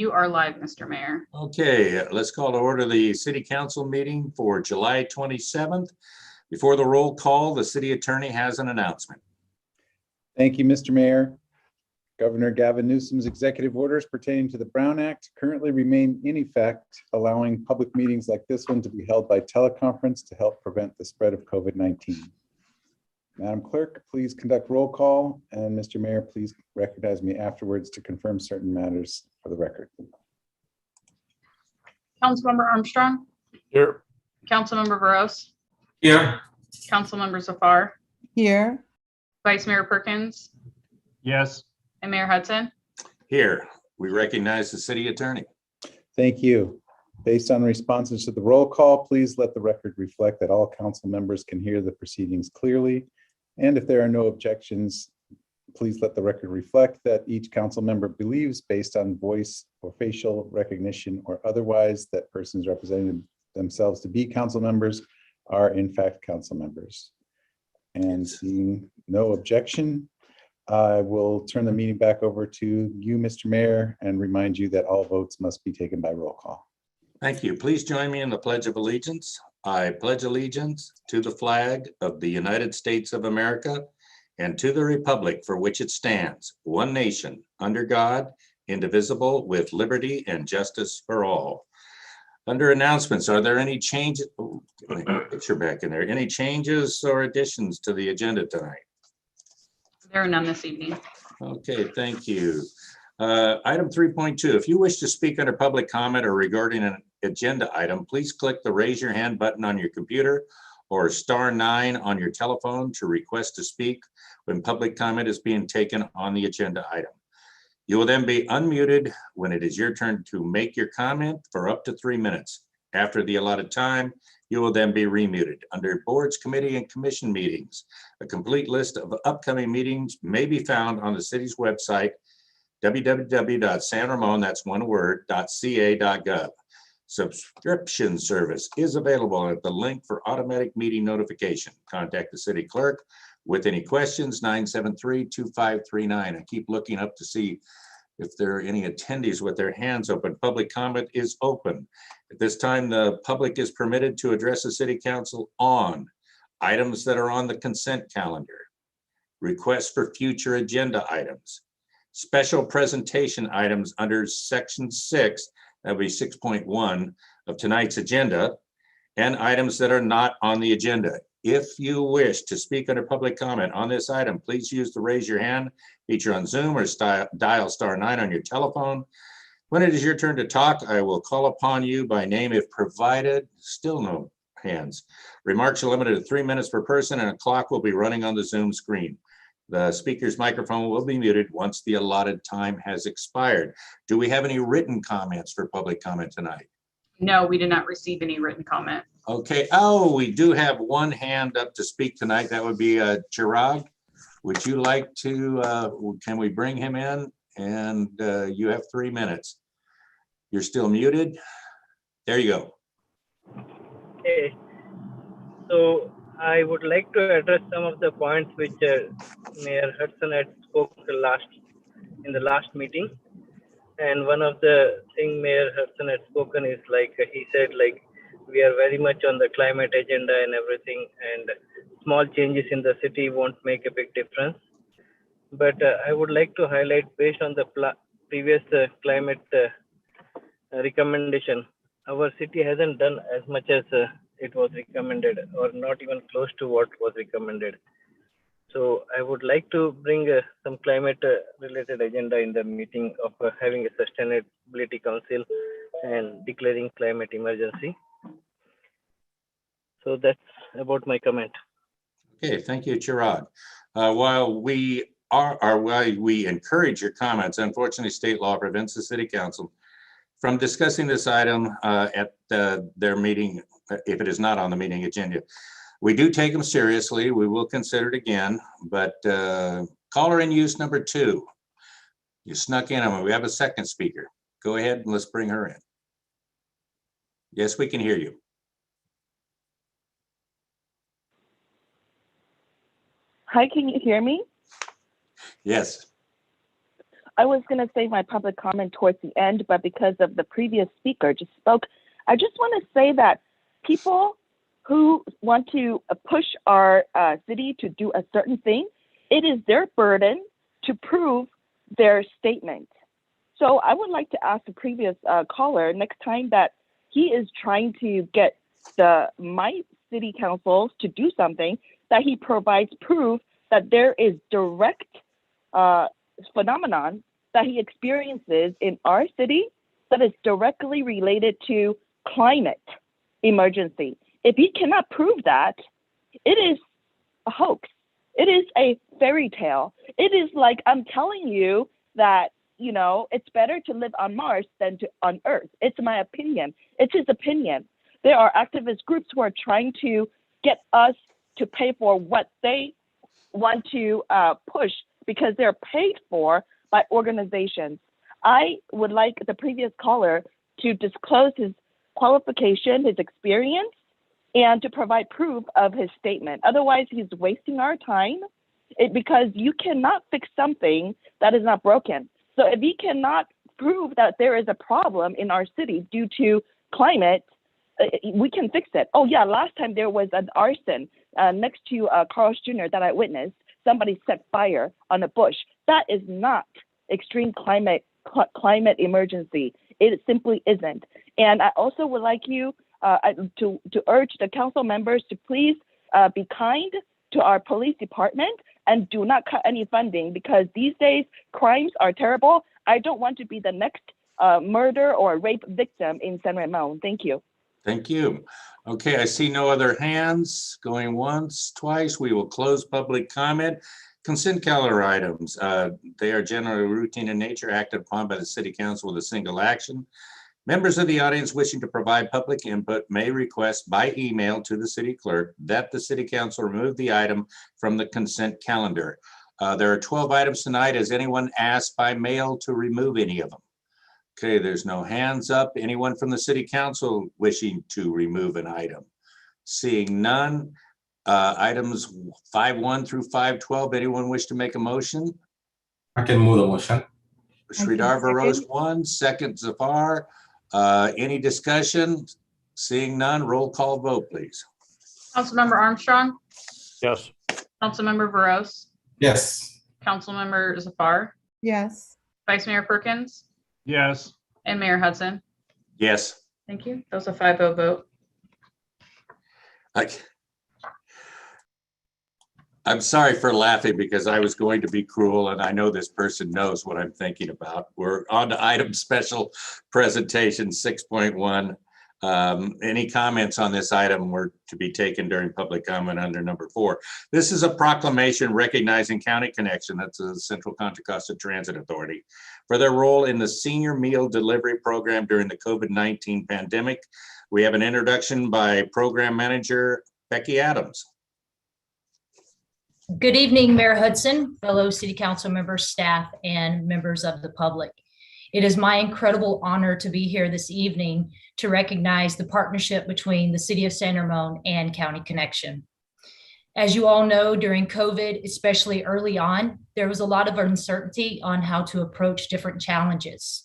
You are live, Mr. Mayor. Okay, let's call to order the city council meeting for July 27th. Before the roll call, the city attorney has an announcement. Thank you, Mr. Mayor. Governor Gavin Newsom's executive orders pertaining to the Brown Act currently remain in effect, allowing public meetings like this one to be held by teleconference to help prevent the spread of COVID-19. Madam Clerk, please conduct roll call, and Mr. Mayor, please recognize me afterwards to confirm certain matters for the record. Councilmember Armstrong. Here. Councilmember Burrows. Here. Councilmember Zafar. Here. Vice Mayor Perkins. Yes. And Mayor Hudson. Here, we recognize the city attorney. Thank you. Based on responses to the roll call, please let the record reflect that all council members can hear the proceedings clearly. And if there are no objections, please let the record reflect that each council member believes, based on voice or facial recognition or otherwise, that persons representing themselves to be council members are in fact council members. And seeing no objection, I will turn the meeting back over to you, Mr. Mayor, and remind you that all votes must be taken by roll call. Thank you. Please join me in the Pledge of Allegiance. I pledge allegiance to the flag of the United States of America and to the republic for which it stands, one nation, under God, indivisible, with liberty and justice for all. Under announcements, are there any changes? Oh, picture back in there. Any changes or additions to the agenda tonight? There are none this evening. Okay, thank you. Item 3.2, if you wish to speak under public comment or regarding an agenda item, please click the raise your hand button on your computer or *9 on your telephone to request to speak when public comment is being taken on the agenda item. You will then be unmuted when it is your turn to make your comment for up to 3 minutes. After the allotted time, you will then be remuted. Under boards, committee, and commission meetings, a complete list of upcoming meetings may be found on the city's website, www.sanramon, that's one word, .ca.gov. Subscription service is available at the link for automatic meeting notification. Contact the city clerk with any questions, 973-2539. I keep looking up to see if there are any attendees with their hands open. Public comment is open. At this time, the public is permitted to address the city council on items that are on the consent calendar, requests for future agenda items, special presentation items under section 6, that would be 6.1 of tonight's agenda, and items that are not on the agenda. If you wish to speak under public comment on this item, please use the raise your hand feature on Zoom or dial *9 on your telephone. When it is your turn to talk, I will call upon you by name if provided. Still no hands. Remarks are limited to 3 minutes per person, and a clock will be running on the Zoom screen. The speaker's microphone will be muted once the allotted time has expired. Do we have any written comments for public comment tonight? No, we did not receive any written comment. Okay. Oh, we do have one hand up to speak tonight. That would be Chirag. Would you like to, can we bring him in? And you have 3 minutes. You're still muted. There you go. Okay. So I would like to address some of the points which Mayor Hudson had spoke in the last meeting. And one of the things Mayor Hudson had spoken is like he said, like we are very much on the climate agenda and everything, and small changes in the city won't make a big difference. But I would like to highlight, based on the previous climate recommendation, our city hasn't done as much as it was recommended, or not even close to what was recommended. So I would like to bring some climate related agenda in the meeting of having a sustainability council and declaring climate emergency. So that's about my comment. Okay, thank you, Chirag. While we encourage your comments, unfortunately, state law prevents the city council from discussing this item at their meeting, if it is not on the meeting agenda. We do take them seriously. We will consider it again, but caller in use number 2. You snuck in on me. We have a second speaker. Go ahead and let's bring her in. Yes, we can hear you. Hi, can you hear me? Yes. I was going to save my public comment towards the end, but because of the previous speaker just spoke, I just want to say that people who want to push our city to do a certain thing, it is their burden to prove their statement. So I would like to ask the previous caller, next time that he is trying to get my city councils to do something, that he provides proof that there is direct phenomenon that he experiences in our city that is directly related to climate emergency. If he cannot prove that, it is a hoax. It is a fairy tale. It is like I'm telling you that, you know, it's better to live on Mars than on Earth. It's my opinion. It's his opinion. There are activist groups who are trying to get us to pay for what they want to push because they're paid for by organizations. I would like the previous caller to disclose his qualification, his experience, and to provide proof of his statement. Otherwise, he's wasting our time because you cannot fix something that is not broken. So if he cannot prove that there is a problem in our city due to climate, we can fix it. Oh yeah, last time there was an arson next to Carl's Jr. that I witnessed. Somebody set fire on a bush. That is not extreme climate emergency. It simply isn't. And I also would like you to urge the council members to please be kind to our police department and do not cut any funding, because these days crimes are terrible. I don't want to be the next murder or rape victim in San Ramon. Thank you. Thank you. Okay, I see no other hands going once, twice. We will close public comment. Consent calendar items. They are generally routine in nature, acted upon by the city council with a single action. Members of the audience wishing to provide public input may request by email to the city clerk that the city council remove the item from the consent calendar. There are 12 items tonight. Has anyone asked by mail to remove any of them? Okay, there's no hands up. Anyone from the city council wishing to remove an item? Seeing none. Items 5.1 through 5.12. Anyone wish to make a motion? I can move the motion. Sridhar Varos, one. Second, Zafar. Any discussion? Seeing none, roll call vote, please. Councilmember Armstrong, Yes. Councilmember Veros, Yes. Councilmember Zafar, Yes. Vice Mayor Perkins, Yes. and Mayor Hudson. Yes. Thank you. That was a 5-0 vote. I'm sorry for laughing because I was going to be cruel, and I know this person knows what I'm thinking about. We're on to item special presentation 6.1. Any comments on this item were to be taken during public comment under number 4. This is a proclamation recognizing County Connection, that's the Central Contra Costa Transit Authority, for their role in the senior meal delivery program during the COVID-19 pandemic. We have an introduction by Program Manager Becky Adams. Good evening, Mayor Hudson, fellow City Council members, staff, and members of the public. It is my incredible honor to be here this evening to recognize the partnership between the City of San Ramon and County Connection. As you all know, during COVID, especially early on, there was a lot of uncertainty on how to approach different challenges.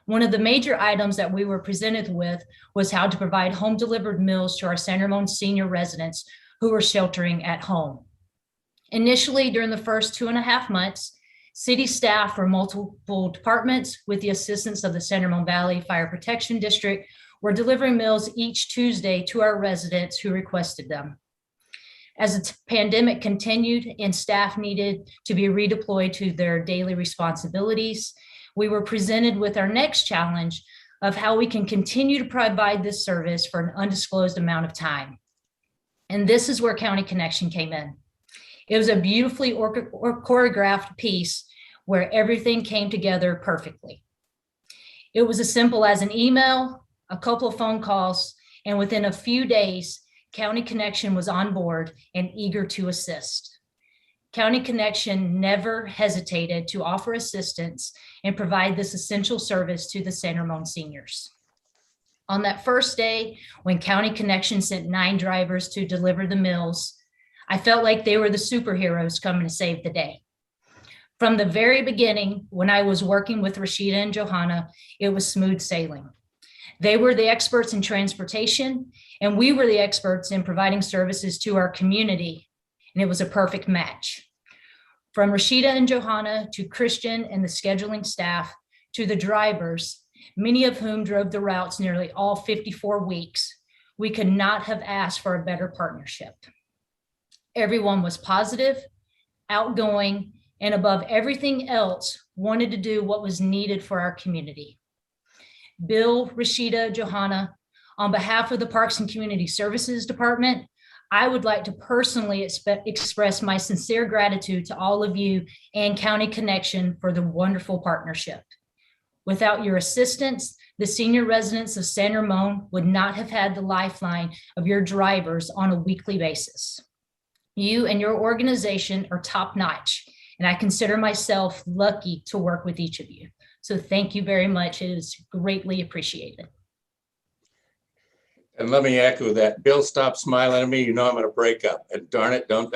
One of the major items that we were presented with was how to provide home delivered meals to our San Ramon senior residents who were sheltering at home. Initially, during the first 2.5 months, city staff from multiple departments, with the assistance of the San Ramon Valley Fire Protection District, were delivering meals each Tuesday to our residents who requested them. As the pandemic continued and staff needed to be redeployed to their daily responsibilities, we were presented with our next challenge of how we can continue to provide this service for an undisclosed amount of time. And this is where County Connection came in. It was a beautifully choreographed piece where everything came together perfectly. It was as simple as an email, a couple of phone calls, and within a few days, County Connection was on board and eager to assist. County Connection never hesitated to offer assistance and provide this essential service to the San Ramon seniors. On that first day, when County Connection sent 9 drivers to deliver the meals, I felt like they were the superheroes coming to save the day. From the very beginning, when I was working with Rashida and Johanna, it was smooth sailing. They were the experts in transportation, and we were the experts in providing services to our community, and it was a perfect match. From Rashida and Johanna to Christian and the scheduling staff to the drivers, many of whom drove the routes nearly all 54 weeks, we could not have asked for a better partnership. Everyone was positive, outgoing, and above everything else, wanted to do what was needed for our community. Bill, Rashida, Johanna, on behalf of the Parks and Community Services Department, I would like to personally express my sincere gratitude to all of you and County Connection for the wonderful partnership. Without your assistance, the senior residents of San Ramon would not have had the lifeline of your drivers on a weekly basis. You and your organization are top-notch, and I consider myself lucky to work with each of you. So thank you very much. It is greatly appreciated. And let me echo that. Bill, stop smiling at me. You know I'm going to break up. And darn it, don't.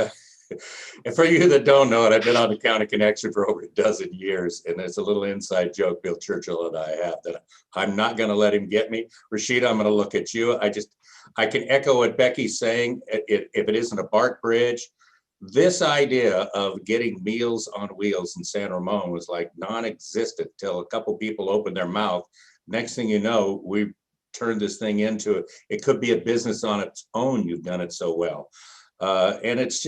And for you that don't know it, I've been on the County Connection for over a dozen years. And it's a little inside joke Bill Churchill and I have that I'm not going to let him get me. Rashida, I'm going to look at you. I can echo what Becky's saying. If it isn't a BART bridge, this idea of getting Meals on Wheels in San Ramon was like non-existent till a couple people opened their mouth. Next thing you know, we turned this thing into it could be a business on its own. You've done it so well. And it's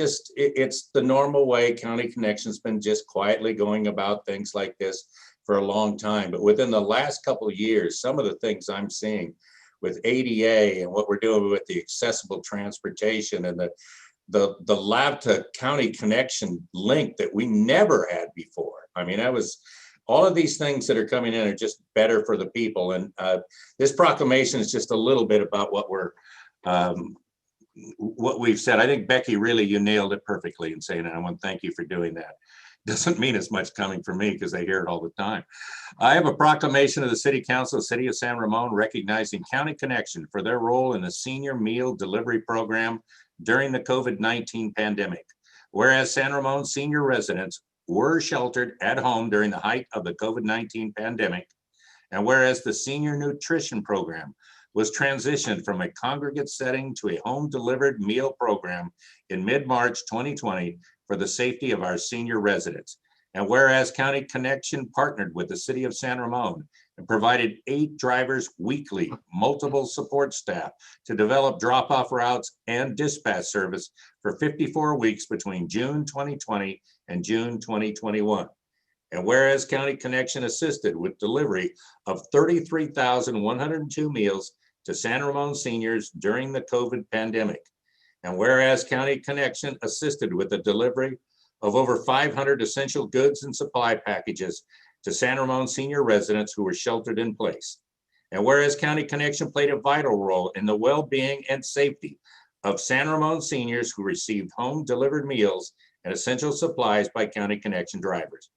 the normal way County Connection's been just quietly going about things like this for a long time. But within the last couple of years, some of the things I'm seeing with ADA and what we're doing with the accessible transportation and the lab to County Connection link that we never had before. I mean, all of these things that are coming in are just better for the people. And this proclamation is just a little bit about what we've said. I think Becky, really, you nailed it perfectly in saying it. I want to thank you for doing that. Doesn't mean as much coming from me because I hear it all the time. I have a proclamation of the City Council, City of San Ramon, recognizing County Connection for their role in the senior meal delivery program during the COVID-19 pandemic. Whereas San Ramon senior residents were sheltered at home during the height of the COVID-19 pandemic, and whereas the senior nutrition program was transitioned from a congregate setting to a home-delivered meal program in mid-March 2020 for the safety of our senior residents. And whereas County Connection partnered with the City of San Ramon and provided 8 drivers weekly, multiple support staff to develop drop-off routes and dispatch service for 54 weeks between June 2020 and June 2021. And whereas County Connection assisted with delivery of 33,102 meals to San Ramon seniors during the COVID pandemic. And whereas County Connection assisted with the delivery of over 500 essential goods and supply packages to San Ramon senior residents who were sheltered in place. And whereas County Connection played a vital role in the well-being and safety of San Ramon seniors who received home-delivered meals and essential supplies by County Connection drivers.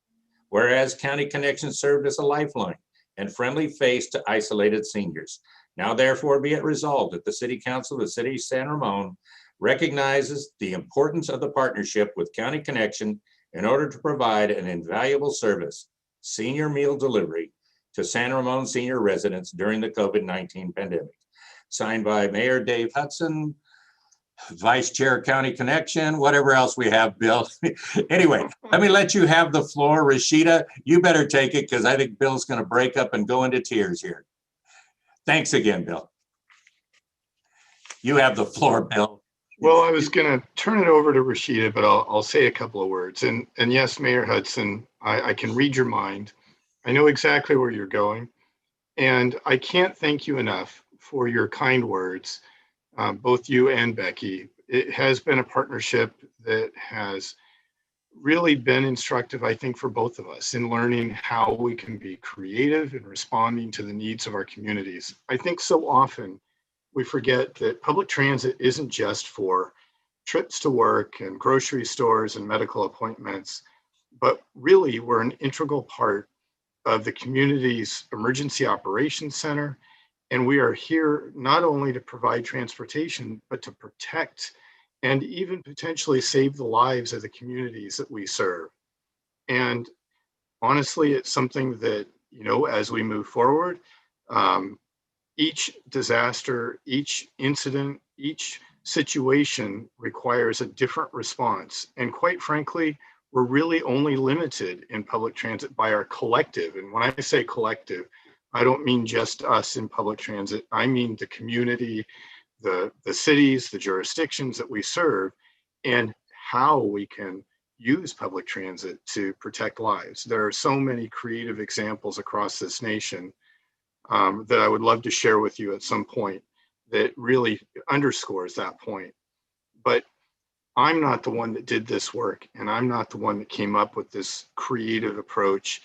Whereas County Connection served as a lifeline and friendly face to isolated seniors. Now therefore be it resolved that the City Council of the City of San Ramon recognizes the importance of the partnership with County Connection in order to provide an invaluable service, senior meal delivery, to San Ramon senior residents during the COVID-19 pandemic. Signed by Mayor Dave Hudson, Vice Chair County Connection, whatever else we have, Bill. Anyway, let me let you have the floor. Rashida, you better take it because I think Bill's going to break up and go into tears here. Thanks again, Bill. You have the floor, Bill. Well, I was going to turn it over to Rashida, but I'll say a couple of words. And yes, Mayor Hudson, I can read your mind. I know exactly where you're going. And I can't thank you enough for your kind words, both you and Becky. It has been a partnership that has really been instructive, I think, for both of us in learning how we can be creative in responding to the needs of our communities. I think so often we forget that public transit isn't just for trips to work and grocery stores and medical appointments, but really we're an integral part of the community's emergency operations center. And we are here not only to provide transportation, but to protect and even potentially save the lives of the communities that we serve. And honestly, it's something that, you know, as we move forward, each disaster, each incident, each situation requires a different response. And quite frankly, we're really only limited in public transit by our collective. And when I say collective, I don't mean just us in public transit. I mean the community, the cities, the jurisdictions that we serve, and how we can use public transit to protect lives. There are so many creative examples across this nation that I would love to share with you at some point that really underscores that point. But I'm not the one that did this work, and I'm not the one that came up with this creative approach.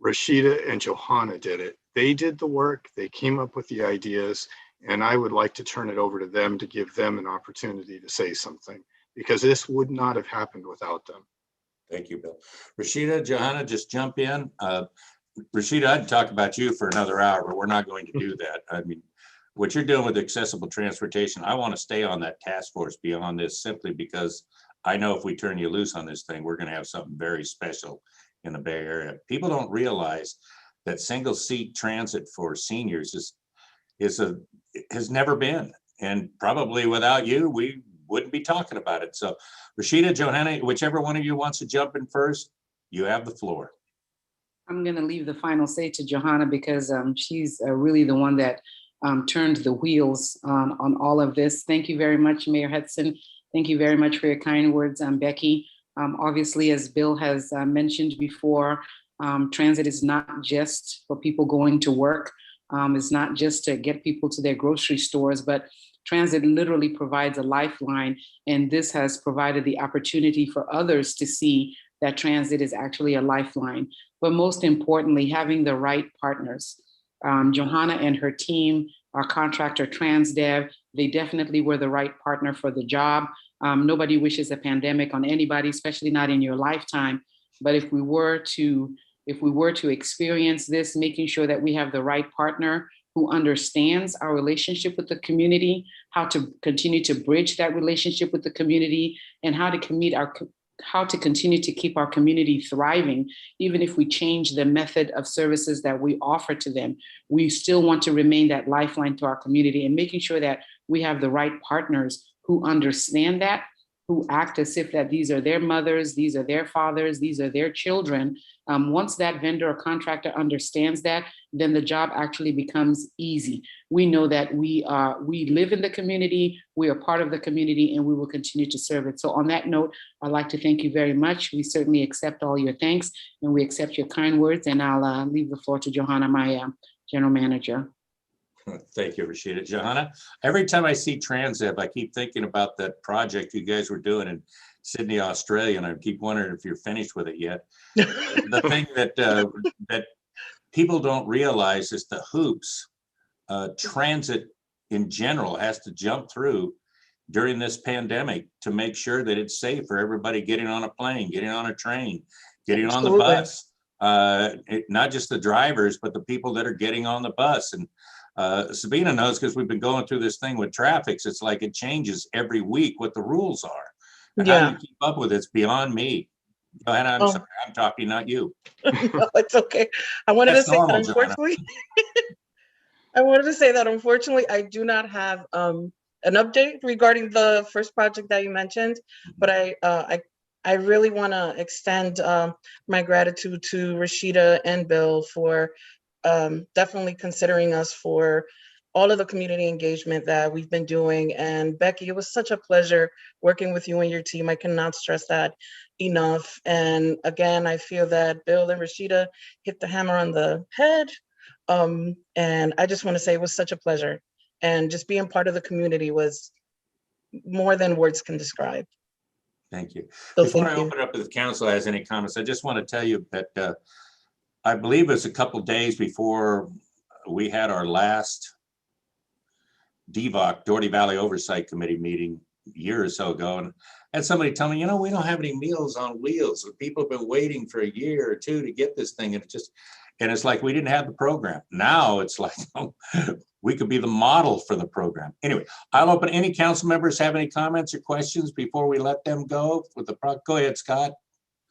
Rashida and Johanna did it. They did the work, they came up with the ideas, and I would like to turn it over to them to give them an opportunity to say something, because this would not have happened without them. Thank you, Bill. Rashida, Johanna, just jump in. Rashida, I'd talk about you for another hour, but we're not going to do that. I mean, what you're doing with accessible transportation, I want to stay on that task force beyond this, simply because I know if we turn you loose on this thing, we're going to have something very special in the Bay Area. People don't realize that single seat transit for seniors has never been, and probably without you, we wouldn't be talking about it. So Rashida, Johanna, whichever one of you wants to jump in first, you have the floor. I'm going to leave the final say to Johanna, because she's really the one that turned the wheels on all of this. Thank you very much, Mayor Hudson. Thank you very much for your kind words, Becky. Obviously, as Bill has mentioned before, transit is not just for people going to work. It's not just to get people to their grocery stores, but transit literally provides a lifeline. And this has provided the opportunity for others to see that transit is actually a lifeline. But most importantly, having the right partners. Johanna and her team, our contractor TransDev, they definitely were the right partner for the job. Nobody wishes a pandemic on anybody, especially not in your lifetime. But if we were to experience this, making sure that we have the right partner who understands our relationship with the community, how to continue to bridge that relationship with the community, and how to continue to keep our community thriving. Even if we change the method of services that we offer to them, we still want to remain that lifeline to our community, and making sure that we have the right partners who understand that, who act as if that these are their mothers, these are their fathers, these are their children. Once that vendor or contractor understands that, then the job actually becomes easy. We know that we live in the community, we are part of the community, and we will continue to serve it. So on that note, I'd like to thank you very much. We certainly accept all your thanks, and we accept your kind words, and I'll leave the floor to Johanna, my general manager. Thank you, Rashida. Johanna, every time I see TransDev, I keep thinking about that project you guys were doing in Sydney, Australia, and I keep wondering if you're finished with it yet. The thing that people don't realize is the hoops transit in general has to jump through during this pandemic to make sure that it's safe for everybody getting on a plane, getting on a train, getting on the bus. Not just the drivers, but the people that are getting on the bus. And Sabina knows, because we've been going through this thing with traffics. It's like it changes every week what the rules are. And how you keep up with it's beyond me. Johanna, I'm sorry, I'm talking, not you. No, it's okay. I wanted to say that unfortunately, I do not have an update regarding the first project that you mentioned, but I really want to extend my gratitude to Rashida and Bill for definitely considering us for all of the community engagement that we've been doing. And Becky, it was such a pleasure working with you and your team. I cannot stress that enough. And again, I feel that Bill and Rashida hit the hammer on the head. And I just want to say it was such a pleasure. And just being part of the community was more than words can describe. Thank you. So Before I open up to the council has any comments, I just want to tell you that I believe it's a couple days before we had our last DVOC, Doherty Valley Oversight Committee meeting a year or so ago, and I had somebody tell me, we don't have any Meals on Wheels. So people have been waiting for a year or two to get this thing, and it's like we didn't have the program. Now it's like we could be the model for the program. Anyway, I'll open. Any council members have any comments or questions before we let them go with the go ahead, Scott.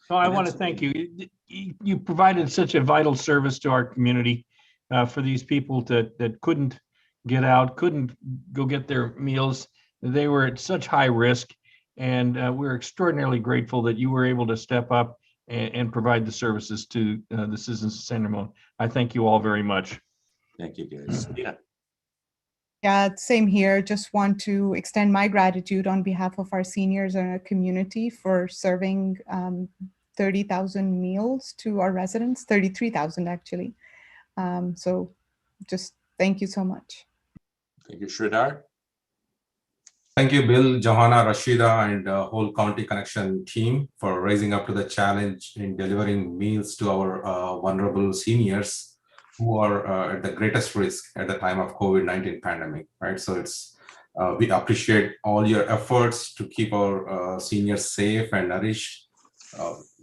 So I And want to that's- thank you. You provided such a vital service to our community for these people that couldn't get out, couldn't go get their meals. They were at such high risk, and we're extraordinarily grateful that you were able to step up and provide the services to the citizens of San Ramon. I thank you all very much. Thank you, guys. Yeah. Yeah, same here. Just want to extend my gratitude on behalf of our seniors and our community for serving 30,000 meals to our residents, 33,000 actually. So just thank you so much. Thank you, Sridhar. Thank you, Bill, Johanna, Rashida, and the whole County Connection team for rising up to the challenge in delivering meals to our vulnerable seniors who are at the greatest risk at the time of COVID-19 pandemic, right? So we appreciate all your efforts to keep our seniors safe and nourished.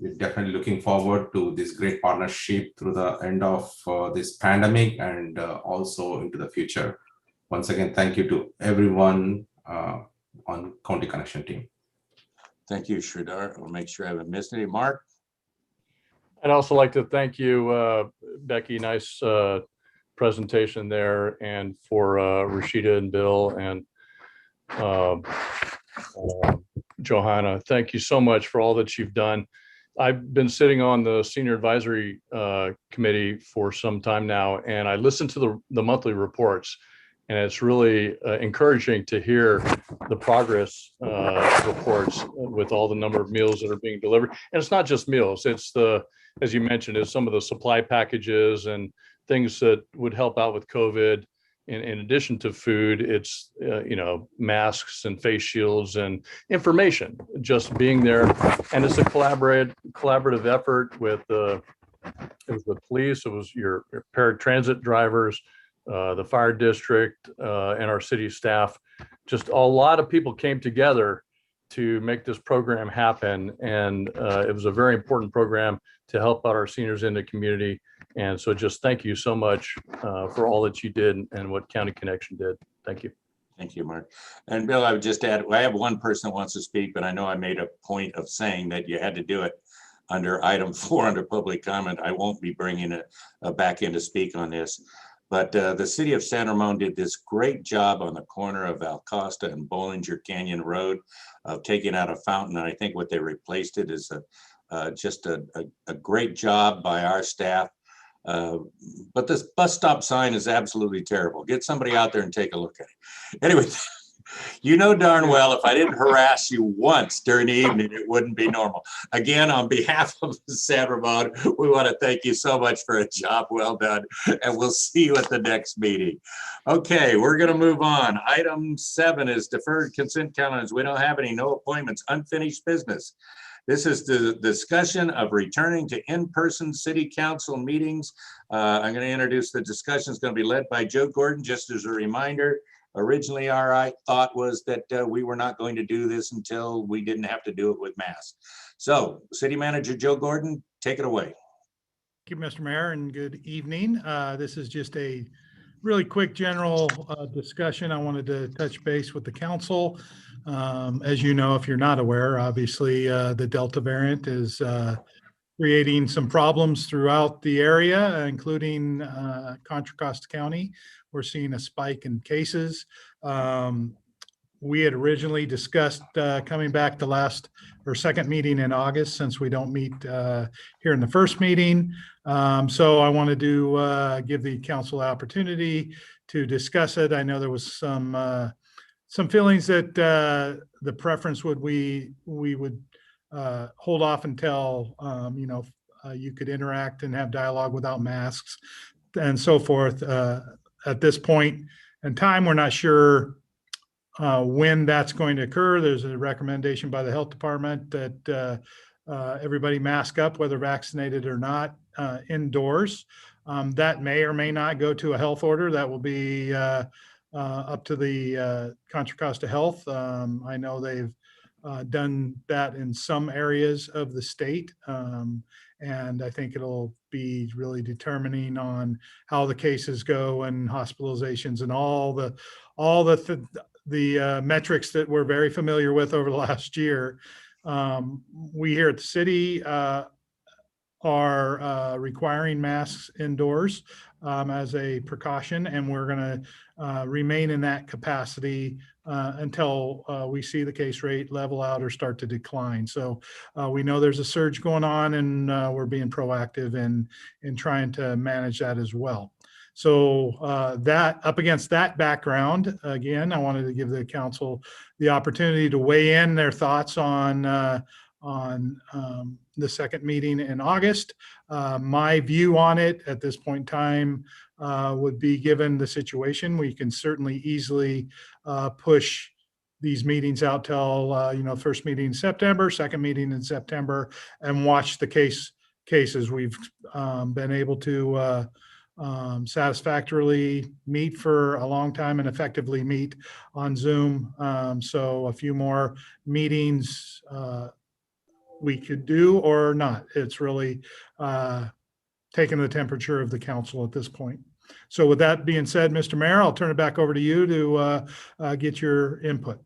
We're definitely looking forward to this great partnership through the end of this pandemic and also into the future. Once again, thank you to everyone on County Connection team. Thank you, Sridhar. I'll make sure I haven't missed any. Mark? I'd also like to thank you, Becky. Nice presentation there, and for Rashida and Bill and Johanna. Thank you so much for all that you've done. I've been sitting on the Senior Advisory Committee for some time now, and I listen to the monthly reports. And it's really encouraging to hear the progress reports with all the number of meals that are being delivered. And it's not just meals, it's as you mentioned, it's some of the supply packages and things that would help out with COVID. In addition to food, it's, masks and face shields and information, just being there. And it's a collaborative effort with it was the police, it was your paratransit drivers, the fire district, and our city staff. Just a lot of people came together to make this program happen. And it was a very important program to help out our seniors in the community. And so just thank you so much for all that you did and what County Connection did. Thank you. Thank you, Mark. And Bill, I would just add, I have one person that wants to speak, but I know I made a point of saying that you had to do it under item 4 under public comment. I won't be bringing it back in to speak on this. But the city of San Ramon did this great job on the corner of Alcosta and Bollinger Canyon Road of taking out a fountain. And I think what they replaced it is just a great job by our staff. But this bus stop sign is absolutely terrible. Get somebody out there and take a look at it. Anyway, you know darn well if I didn't harass you once during the evening, it wouldn't be normal. Again, on behalf of San Ramon, we want to thank you so much for a job well done, and we'll see you at the next meeting. Okay, we're going to move on. Item 7 is deferred consent calendars. We don't have any, no appointments, unfinished business. This is the discussion of returning to in-person city council meetings. I'm going to introduce the discussion. It's going to be led by Joe Gordon. Just as a reminder, originally our thought was that we were not going to do this until we didn't have to do it with masks. So City Manager Joe Gordon, take it away. Thank you, Mr. Mayor, and good evening. This is just a really quick general discussion. I wanted to touch base with the council. As you know, if you're not aware, obviously the Delta variant is creating some problems throughout the area, including Contra Costa County. We're seeing a spike in cases. We had originally discussed coming back to second meeting in August, since we don't meet here in the first meeting. So I wanted to give the council the opportunity to discuss it. I know there was some feelings that the preference would we would hold off until you could interact and have dialogue without masks and so forth. At this point in time, we're not sure when that's going to occur. There's a recommendation by the health department that everybody mask up, whether vaccinated or not, indoors. That may or may not go to a health order. That will be up to the Contra Costa Health. I know they've done that in some areas of the state. And I think it'll be really determining on how the cases go and hospitalizations and all the metrics that we're very familiar with over the last year. We here at the city are requiring masks indoors as a precaution, and we're going to remain in that capacity until we see the case rate level out or start to decline. So we know there's a surge going on, and we're being proactive in trying to manage that as well. So that up against that background, again, I wanted to give the council the opportunity to weigh in their thoughts on the second meeting in August. My view on it at this point in time would be, given the situation, we can certainly easily push these meetings out till first meeting in September, second meeting in September, and watch the cases. We've been able to satisfactorily meet for a long time and effectively meet on Zoom. So a few more meetings we could do or not. It's really taking the temperature of the council at this point. So with that being said, Mr. Mayor, I'll turn it back over to you to get your input.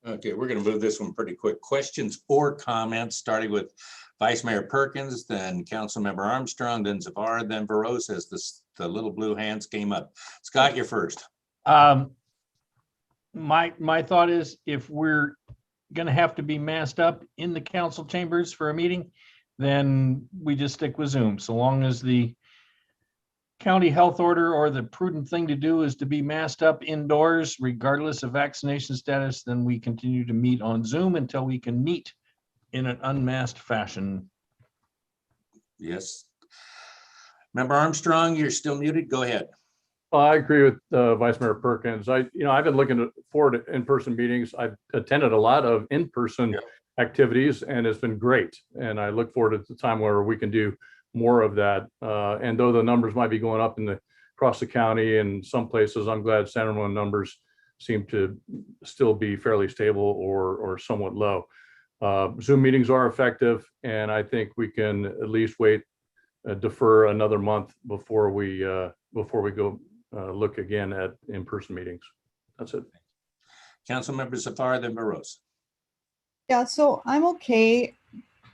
Okay, we're going to move this one pretty quick. Questions or comments, starting with Vice Mayor Perkins, then Councilmember Armstrong, then Zafar, then Veros, as the little blue hands came up. Scott, you're first. My thought is, if we're going to have to be masked up in the council chambers for a meeting, then we just stick with Zoom. So long as the county health order or the prudent thing to do is to be masked up indoors, regardless of vaccination status, then we continue to meet on Zoom until we can meet in an unmasked fashion. Yes. Member Armstrong, you're still muted. Go ahead. Well, I agree with Vice Mayor Perkins. I've been looking forward to in-person meetings. I've attended a lot of in-person activities, and it's been great. And I look forward to the time where we can do more of that. And though the numbers might be going up across the county and some places, I'm glad San Ramon numbers seem to still be fairly stable or somewhat low. Zoom meetings are effective, and I think we can at least defer another month before we go look again at in-person meetings. That's it. Councilmember Zafar, then Veros. Yeah, so I'm okay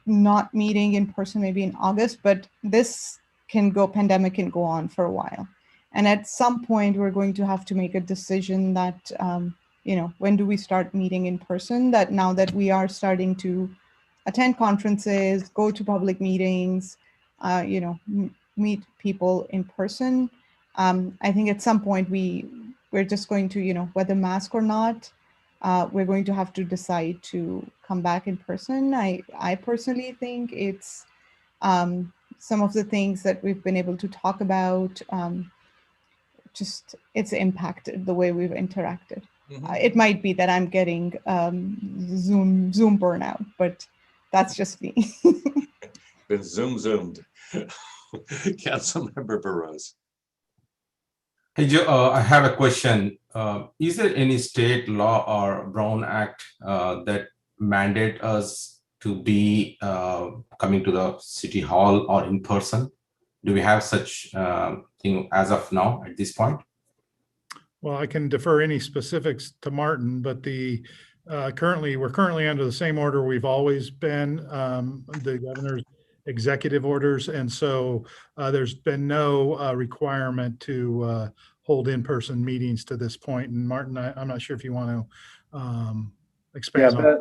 not meeting in person maybe in August, but this pandemic can go on for a while. And at some point, we're going to have to make a decision that, when do we start meeting in person? That now that we are starting to attend conferences, go to public meetings, meet people in person. I think at some point we're just going to, whether mask or not, we're going to have to decide to come back in person. I personally think it's some of the things that we've been able to talk about, it's impacted the way we've interacted. It might be that I'm getting Zoom burnout, but that's just me. Been zoomed. Councilmember Veros. Hey, Joe, I have a question. Is there any state law or Brown Act that mandate us to be coming to the city hall or in person? Do we have such thing as of now at this point? Well, I can defer any specifics to Martin, but we're currently under the same order we've always been, the governor's executive orders, and so there's been no requirement to hold in-person meetings to this point. And Martin, I'm not sure if you want to expand on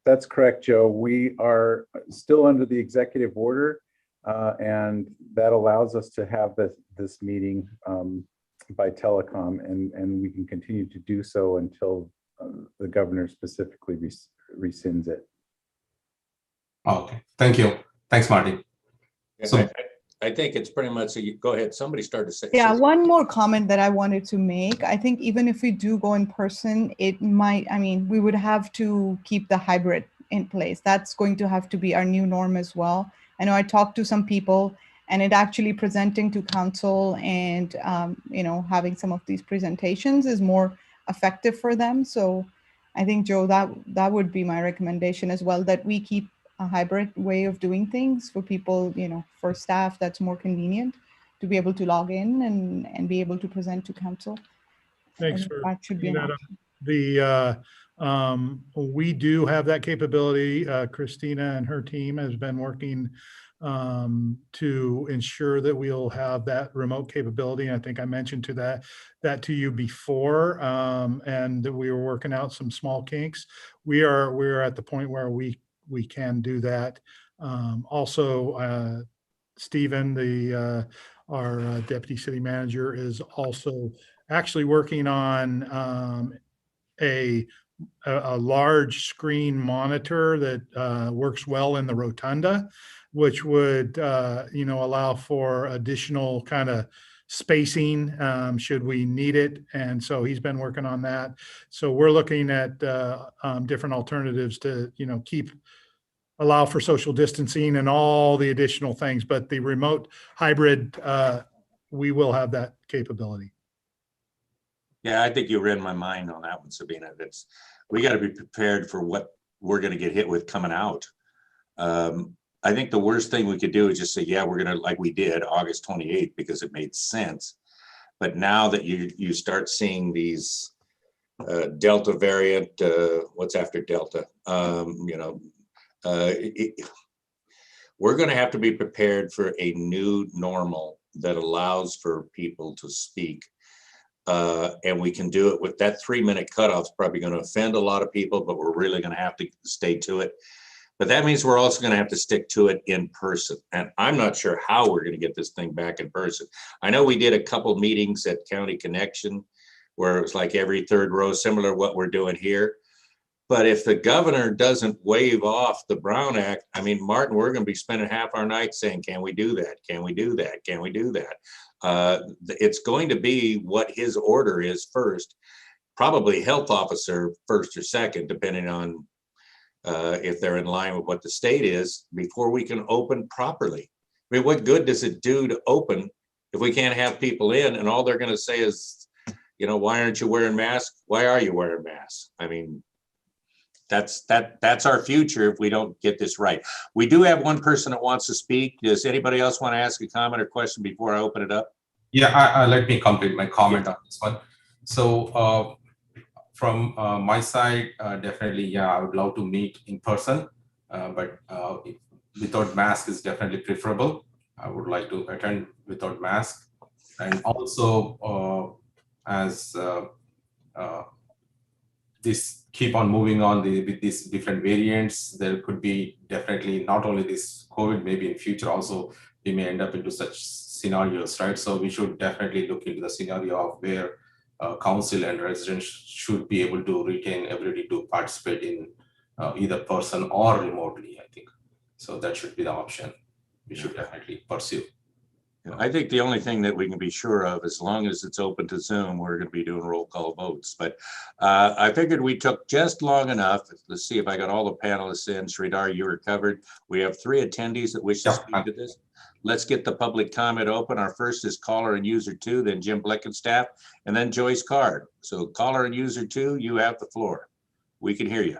that's correct, Joe. We are still under the executive order, and that allows us to have this meeting by telecom, and we can continue to do so until the governor specifically rescinds it. Okay, thank you. Thanks, Marty. So I think it's pretty much, go ahead. Somebody started to say. Yeah, one more comment that I wanted to make. I think even if we do go in person, we would have to keep the hybrid in place. That's going to have to be our new norm as well. I know I talked to some people, and it actually presenting to council and, having some of these presentations is more effective for them. So I think, Joe, that would be my recommendation as well, that we keep a hybrid way of doing things for people, for staff that's more convenient to be able to log in and be able to present to council. Thanks for that should be an option. We do have that capability. Christina and her team has been working to ensure that we'll have that remote capability. And I think I mentioned that to you before, and that we were working out some small kinks. We're at the point where we can do that. Also, Stephen, our deputy city manager, is also actually working on a large screen monitor that works well in the rotunda, which would allow for additional kind of spacing should we need it. And so he's been working on that. So we're looking at different alternatives to allow for social distancing and all the additional things. But the remote hybrid, we will have that capability. Yeah, I think you read my mind on that one, Sabina. We got to be prepared for what we're going to get hit with coming out. I think the worst thing we could do is just say, yeah, we're going to, like we did August 28th, because it made sense. But now that you start seeing these Delta variant, what's after Delta, we're going to have to be prepared for a new normal that allows for people to speak. And we can do it with that 3-minute cutoff. Is probably going to offend a lot of people, but we're really going to have to stay to it. But that means we're also going to have to stick to it in person. And I'm not sure how we're going to get this thing back in person. I know we did a couple meetings at County Connection where it was like every third row, similar to what we're doing here. But if the governor doesn't waive off the Brown Act, I mean, Martin, we're going to be spending half our night saying, can we do that? Can we do that? Can we do that? It's going to be what his order is first, probably health officer first or second, depending on if they're in line with what the state is, before we can open properly. I mean, what good does it do to open if we can't have people in and all they're going to say is, why aren't you wearing masks? Why are you wearing masks? I mean, that's our future if we don't get this right. We do have one person that wants to speak. Does anybody else want to ask a comment or question before I open it up? Yeah, let me complete my comment on this one. So from my side, definitely, yeah, I would love to meet in person, but without mask is definitely preferable. I would like to attend without mask. And also, as this keep on moving on with these different variants, there could be definitely not only this COVID, maybe in future also we may end up into such scenarios, right? So we should definitely look into the scenario of where council and residents should be able to retain ability to participate in either person or remotely, I think. So that should be the option we should definitely pursue. I think the only thing that we can be sure of, as long as it's open to Zoom, we're going to be doing roll call votes. But I figured we took just long enough. Let's see if I got all the panelists in. Sridhar, you were covered. We have 3 attendees that wish to speak to this. Let's get the public comment open. Our first is caller and user 2, then Jim Bleckenstaff, and then Joyce Card. So caller and user 2, you have the floor. We can hear you.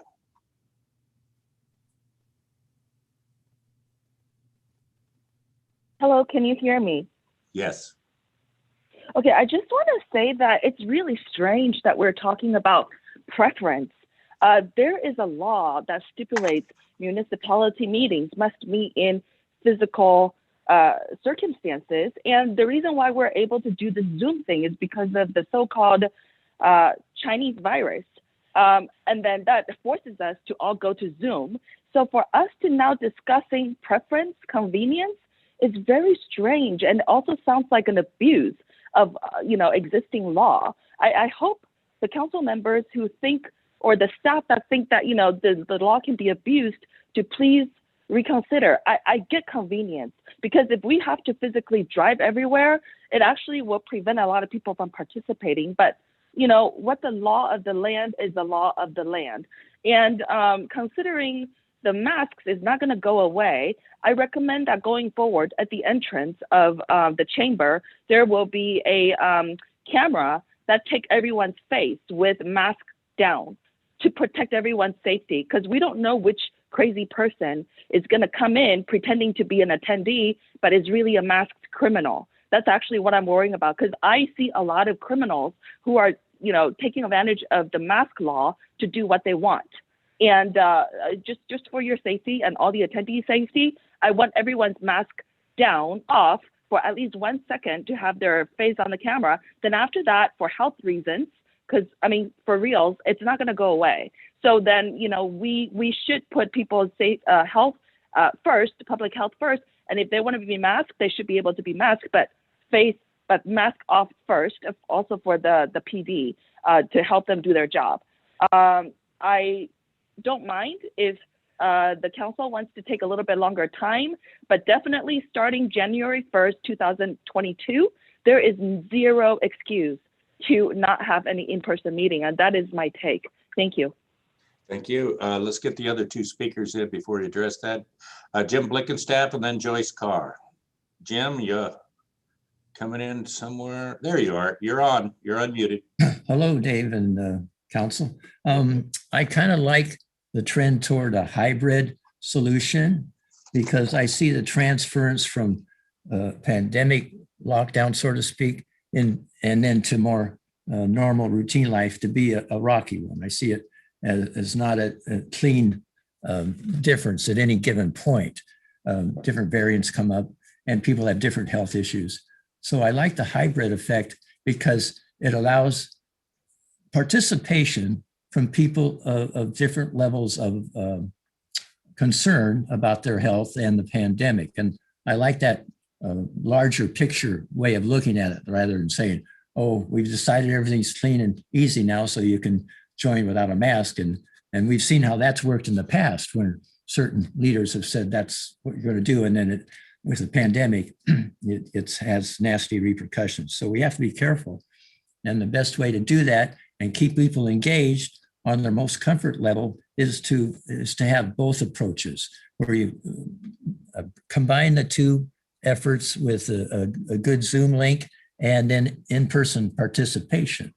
Hello, can you hear me? Yes. Okay, I just want to say that it's really strange that we're talking about preference. There is a law that stipulates municipality meetings must meet in physical circumstances. And the reason why we're able to do the Zoom thing is because of the so-called Chinese virus. And then that forces us to all go to Zoom. So for us to now discussing preference, convenience, is very strange and also sounds like an abuse of existing law. I hope the council members who think, or the staff that think that the law can be abused, to please reconsider. I get convenience, because if we have to physically drive everywhere, it actually will prevent a lot of people from participating. But what the law of the land is the law of the land. And considering the masks is not going to go away, I recommend that going forward at the entrance of the chamber, there will be a camera that take everyone's face with mask down to protect everyone's safety, because we don't know which crazy person is going to come in pretending to be an attendee, but is really a masked criminal. That's actually what I'm worrying about, because I see a lot of criminals who are taking advantage of the mask law to do what they want. And just for your safety and all the attendee safety, I want everyone's mask off for at least 1 second to have their face on the camera. Then after that, for health reasons, because for reals, it's not going to go away. So then, we should put people's health first, public health first. And if they want to be masked, they should be able to be masked, but mask off first, also for the PD to help them do their job. I don't mind if the council wants to take a little bit longer time, but definitely starting January 1st, 2022, there is zero excuse to not have any in-person meeting. And that is my take. Thank you. Thank you. Let's get the other two speakers in before we address that. Jim Blickenstaff and then Joyce Carr. Jim, you coming in somewhere? There you are. You're on. You're unmuted. Hello, Dave and council. I kind of like the trend toward a hybrid solution because I see the transference from pandemic lockdown, so to speak, and then to more normal routine life to be a rocky one. I see it as not a clean difference at any given point. Different variants come up and people have different health issues. So I like the hybrid effect because it allows participation from people of different levels of concern about their health and the pandemic. And I like that larger picture way of looking at it rather than saying, oh, we've decided everything's clean and easy now, so you can join without a mask. And we've seen how that's worked in the past when certain leaders have said that's what you're going to do. And then with the pandemic, it has nasty repercussions. So we have to be careful. And the best way to do that and keep people engaged on their most comfort level is to have both approaches where you combine the two efforts with a good Zoom link and then in-person participation.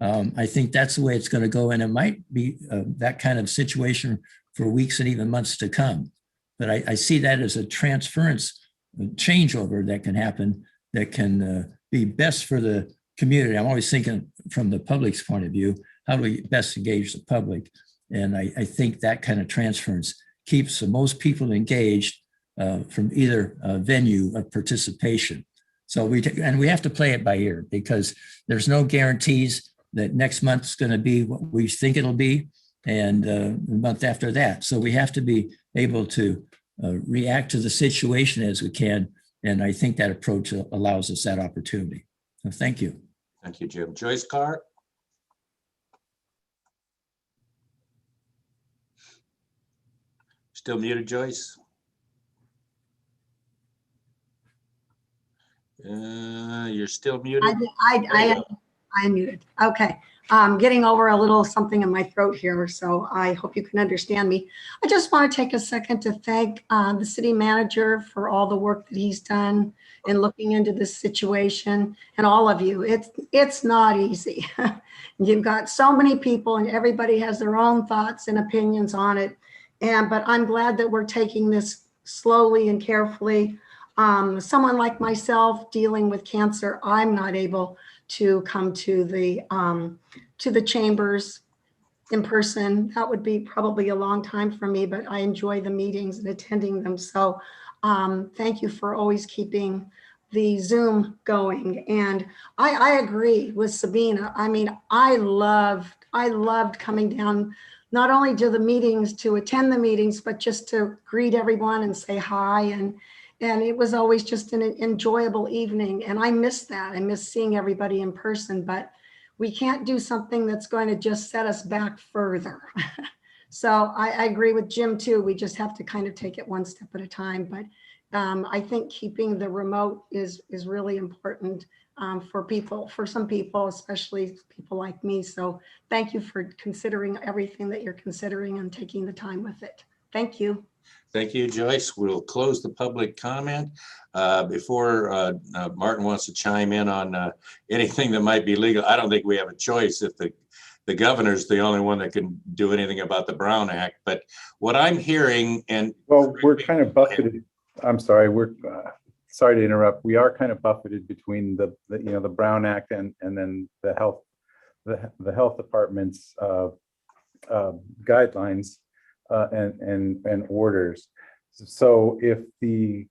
I think that's the way it's going to go. And it might be that kind of situation for weeks and even months to come. But I see that as a transference, a changeover that can happen that can be best for the community. I'm always thinking from the public's point of view, how do we best engage the public? And I think that kind of transference keeps the most people engaged from either venue of participation. So we have to play it by ear because there's no guarantees that next month's going to be what we think it'll be and the month after that. So we have to be able to react to the situation as we can. And I think that approach allows us that opportunity. So thank you. Thank you, Jim. Joyce Carr. Still muted, Joyce? You're still muted. I'm muted. Okay. Getting over a little something in my throat here, so I hope you can understand me. I just want to take a second to thank the city manager for all the work that he's done in looking into this situation, and all of you. It's not easy. You've got so many people and everybody has their own thoughts and opinions on it. But I'm glad that we're taking this slowly and carefully. Someone like myself dealing with cancer, I'm not able to come to the chambers in person. That would be probably a long time for me, but I enjoy the meetings and attending them. So thank you for always keeping the Zoom going. And I agree with Sabina. I mean, I loved coming down not only to the meetings to attend the meetings, but just to greet everyone and say hi. And it was always just an enjoyable evening. And I miss that. I miss seeing everybody in person, but we can't do something that's going to just set us back further. So I agree with Jim too. We just have to kind of take it one step at a time. But I think keeping the remote is really important for some people, especially people like me. So thank you for considering everything that you're considering and taking the time with it. Thank you. Thank you, Joyce. We'll close the public comment. Before Martin wants to chime in on anything that might be legal, I don't think we have a choice if the governor's the only one that can do anything about the Brown Act. But what I'm hearing, and well, we're kind of buffeted. I'm sorry, we're sorry to interrupt. We are kind of buffeted between the Brown Act and then the health the health department's guidelines and orders. So if the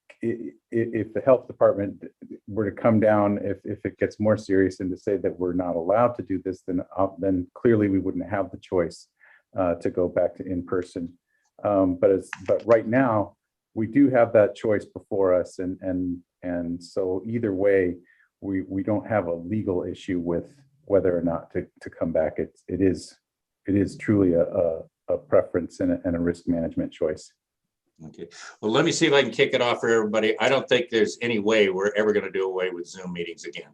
health department were to come down, if it gets more serious and to say that we're not allowed to do this, then clearly we wouldn't have the choice to go back to in-person. But right now we do have that choice before us, and so either way, we don't have a legal issue with whether or not to come back. It is truly a preference and a risk management choice. Okay, well, let me see if I can kick it off for everybody. I don't think there's any way we're ever going to do away with Zoom meetings again.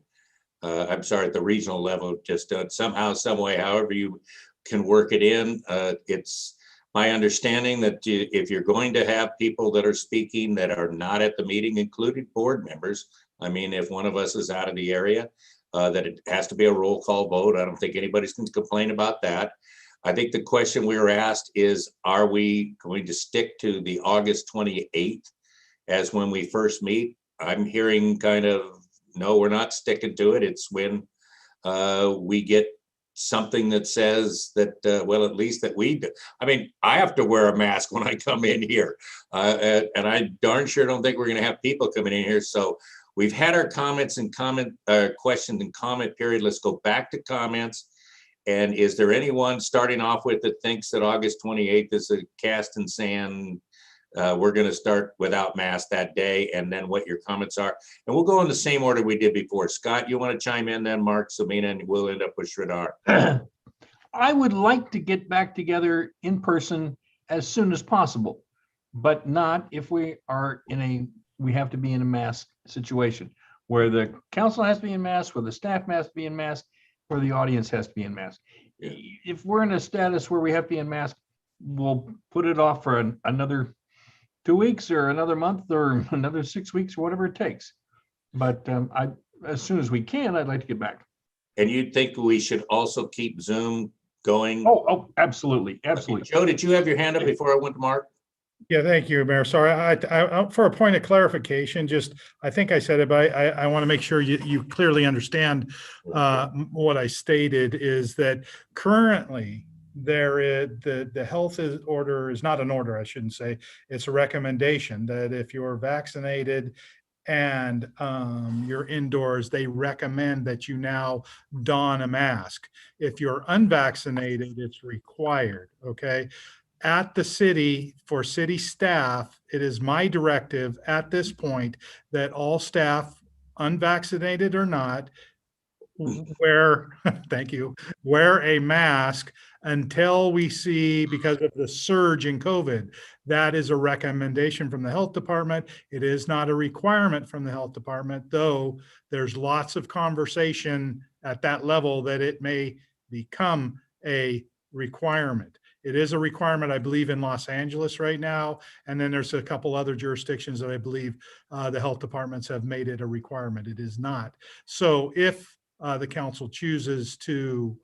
I'm sorry, at the regional level, just somehow, some way, however you can work it in. It's my understanding that if you're going to have people that are speaking that are not at the meeting, including board members, I mean, if one of us is out of the area, that it has to be a roll call vote. I don't think anybody's going to complain about that. I think the question we were asked is, are we going to stick to the August 28th as when we first meet? I'm hearing kind of, no, we're not sticking to it. It's when we get something that says that, well, at least that we do. I mean, I have to wear a mask when I come in here. And I darn sure don't think we're going to have people coming in here. So we've had our comments and questions and comment period. Let's go back to comments. And is there anyone starting off with that thinks that August 28th is a cast in sand? We're going to start without masks that day, and then what your comments are. And we'll go in the same order we did before. Scott, you want to chime in then, Mark, Samina, and we'll end up with Sridhar. I would like to get back together in person as soon as possible, but not if we are we have to be in a mask situation where the council has to be in mask, where the staff has to be in mask, where the audience has to be in mask. Yeah. If we're in a status where we have to be in mask, we'll put it off for another 2 weeks or another month or another 6 weeks or whatever it takes. But as soon as we can, I'd like to get back. And you think we should also keep Zoom going? Oh, absolutely. Absolutely. Okay. Joe, did you have your hand up before I went to Mark? Yeah, thank you, Mayor. Sorry, I for a point of clarification, I think I said it, but I want to make sure you clearly understand what I stated is that currently the health order is not an order, I shouldn't say. It's a recommendation that if you're vaccinated and you're indoors, they recommend that you now don a mask. If you're unvaccinated, it's required, okay? At the city, for city staff, it is my directive at this point that all staff, unvaccinated or not, thank you, wear a mask until we see, because of the surge in COVID. That is a recommendation from the health department. It is not a requirement from the health department, though there's lots of conversation at that level that it may become a requirement. It is a requirement, I believe, in Los Angeles right now. And then there's a couple other jurisdictions that I believe the health departments have made it a requirement. It is not. So if the council chooses to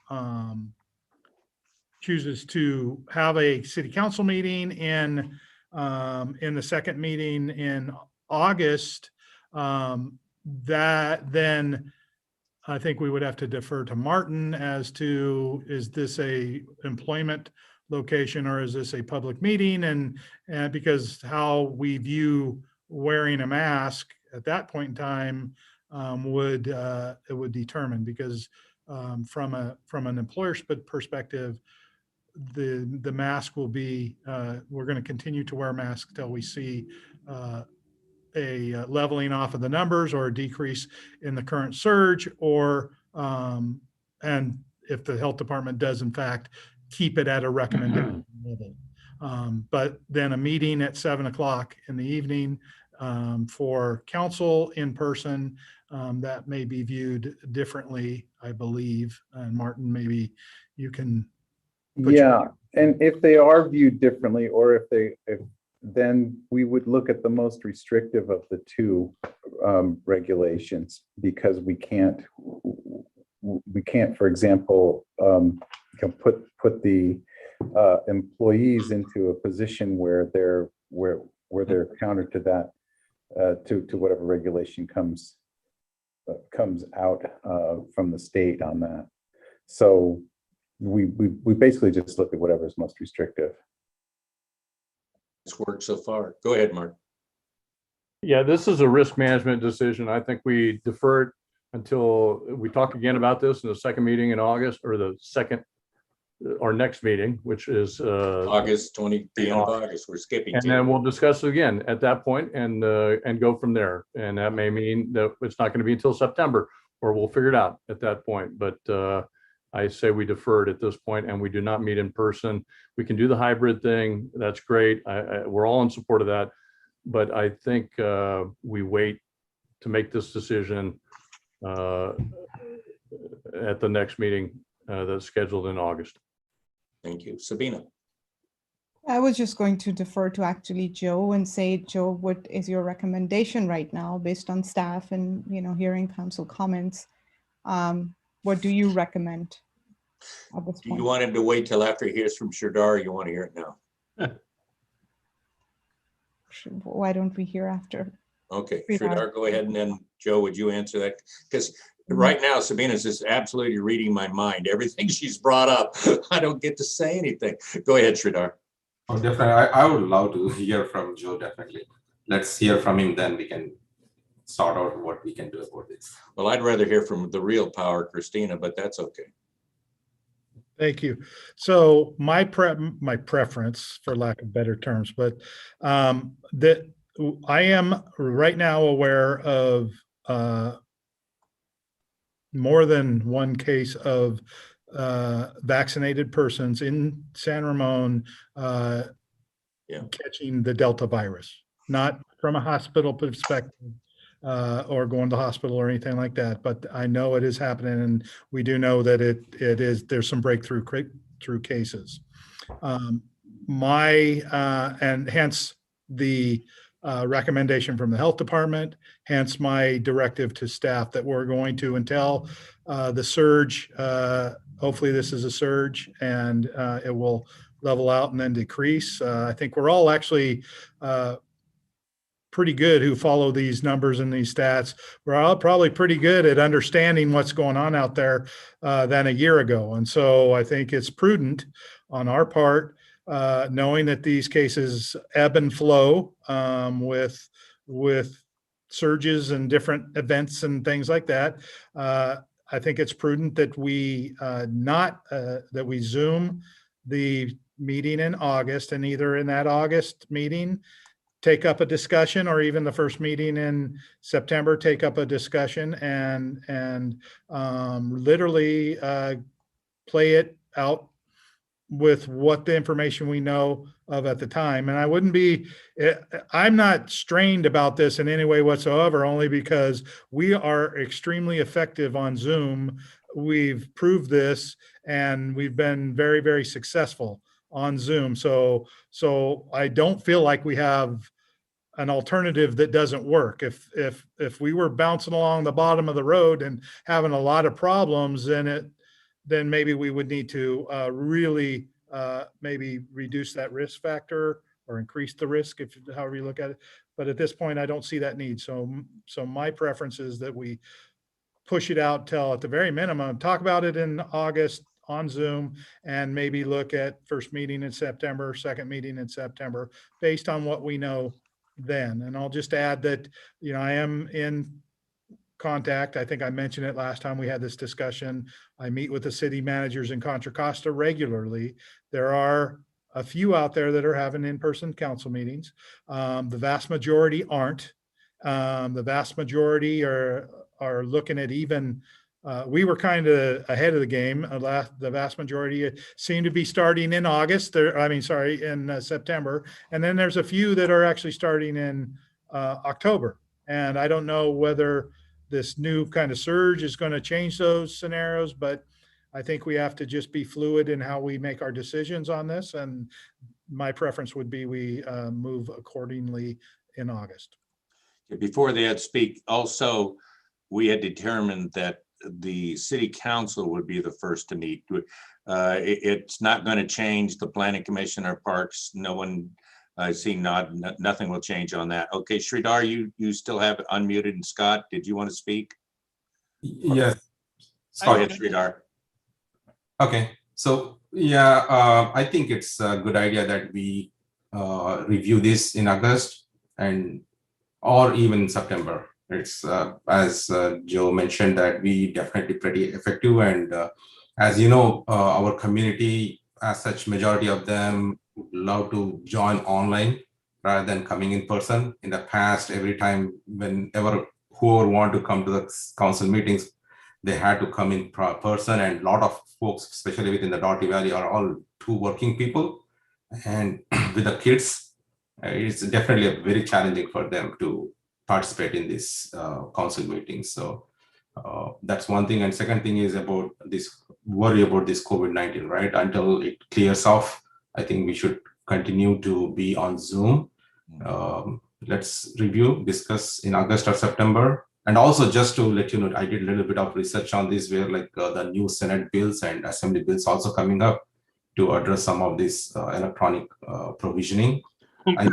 have a city council meeting in the second meeting in August, that then I think we would have to defer to Martin as to, is this a employment location or is this a public meeting? And because how we view wearing a mask at that point in time would determine, because from an employer's perspective, the mask will be, we're going to continue to wear masks till we see a leveling off of the numbers or a decrease in the current surge, or and if the health department does in fact keep it at a recommendation level. But then a meeting at 7 o'clock in the evening for council in person, that may be viewed differently, I believe. And Martin, maybe you can. Yeah, and if they are viewed differently, or if then we would look at the most restrictive of the two regulations, because we can't, for example, put the employees into a position where they're counter to that, to whatever regulation comes out from the state on that. So we basically just look at whatever is most restrictive. It's worked so far. Go ahead, Mark. Yeah, this is a risk management decision. I think we defer it until we talk again about this in the second meeting in August, or the second, our next meeting, which is August 20, the end of August. We're skipping. and then we'll discuss it again at that point and go from there. And that may mean that it's not going to be until September, or we'll figure it out at that point. But I say we defer it at this point, and we do not meet in person. We can do the hybrid thing. That's great. We're all in support of that. But I think we wait to make this decision at the next meeting that's scheduled in August. Thank you. Sabina. I was just going to defer to actually Joe and say, Joe, what is your recommendation right now based on staff and, hearing council comments? What do you recommend at this Do point? you want him to wait till after he hears from Sridhar, or you want to hear it now? Why don't we hear after? Okay, Sridhar. Sridhar, go ahead, and then Joe, would you answer that? Because right now, Sabina's just absolutely reading my mind. Everything she's brought up, I don't get to say anything. Go ahead, Sridhar. Oh, definitely. I would love to hear from Joe, definitely. Let's hear from him, then we can sort out what we can do about this. Well, I'd rather hear from the real power, Christina, but that's okay. Thank you. So my preference, for lack of better terms, but that I am right now aware of more than one case of vaccinated persons in San Ramon catching the Delta virus, not from a hospital perspective or going to hospital or anything like that, but I know it is happening, and we do know that there's some breakthrough cases. And hence the recommendation from the health department, hence my directive to staff that we're going to, until the surge, hopefully this is a surge and it will level out and then decrease. I think we're all actually pretty good who follow these numbers and these stats. We're all probably pretty good at understanding what's going on out there than a year ago. And so I think it's prudent on our part, knowing that these cases ebb and flow with surges and different events and things like that. I think it's prudent that we that we Zoom the meeting in August, and either in that August meeting take up a discussion, or even the first meeting in September take up a discussion and literally play it out with what the information we know of at the time. And I'm not strained about this in any way whatsoever, only because we are extremely effective on Zoom. We've proved this, and we've been very, very successful on Zoom. So I don't feel like we have an alternative that doesn't work. If we were bouncing along the bottom of the road and having a lot of problems, then maybe we would need to really maybe reduce that risk factor or increase the risk, if however you look at it. But at this point, I don't see that need. So my preference is that we push it out till, at the very minimum, talk about it in August on Zoom, and maybe look at first meeting in September, second meeting in September, based on what we know then. And I'll just add that, I am in contact. I think I mentioned it last time we had this discussion. I meet with the city managers in Contra Costa regularly. There are a few out there that are having in-person council meetings. The vast majority aren't. The vast majority are looking at even, we were kind of ahead of the game. The vast majority seem to be starting in August. In September. And then there's a few that are actually starting in October. And I don't know whether this new kind of surge is going to change those scenarios, but I think we have to just be fluid in how we make our decisions on this. And my preference would be we move accordingly in August. Before they had speak, also, we had determined that the city council would be the first to meet. It's not going to change the planning commission or parks. No one, I see nothing will change on that. Okay, Sridhar, you still have it unmuted, and Scott, did you want to speak? Yes. Go ahead, Sridhar. Okay, so yeah, I think it's a good idea that we review this in August and or even September. It's as Joe mentioned that we definitely pretty effective, and as you know, our community as such, majority of them love to join online rather than coming in person. In the past, every time whenever whoever want to come to the council meetings, they had to come in person, and a lot of folks, especially within the Doherty Valley, are all two working people, and with the kids, it's definitely very challenging for them to participate in this council meetings. So that's one thing. And second thing is about this worry about this COVID-19, right? Until it clears off, I think we should continue to be on Zoom. Let's review, discuss in August or September. And also just to let you know, I did a little bit of research on this where like the new Senate bills and Assembly bills also coming up to address some of this electronic provisioning. At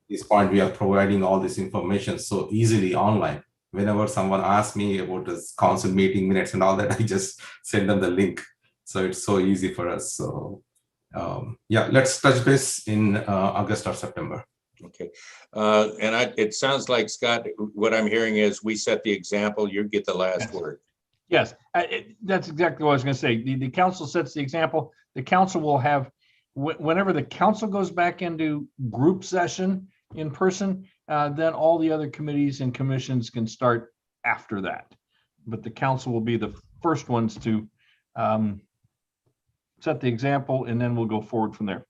this point, we are providing all this information so easily online. Whenever someone asks me about this council meeting minutes and all that, I just send them the link. So it's so easy for us. So yeah, let's touch base in August or September. Okay. It sounds like, Scott, what I'm hearing is we set the example, you get the last word. Yes, that's exactly what I was going to say. The council sets the example. The council will have, whenever the council goes back into group session in person, then all the other committees and commissions can start after that. But the council will be the first ones to set the example, and then we'll go forward from there.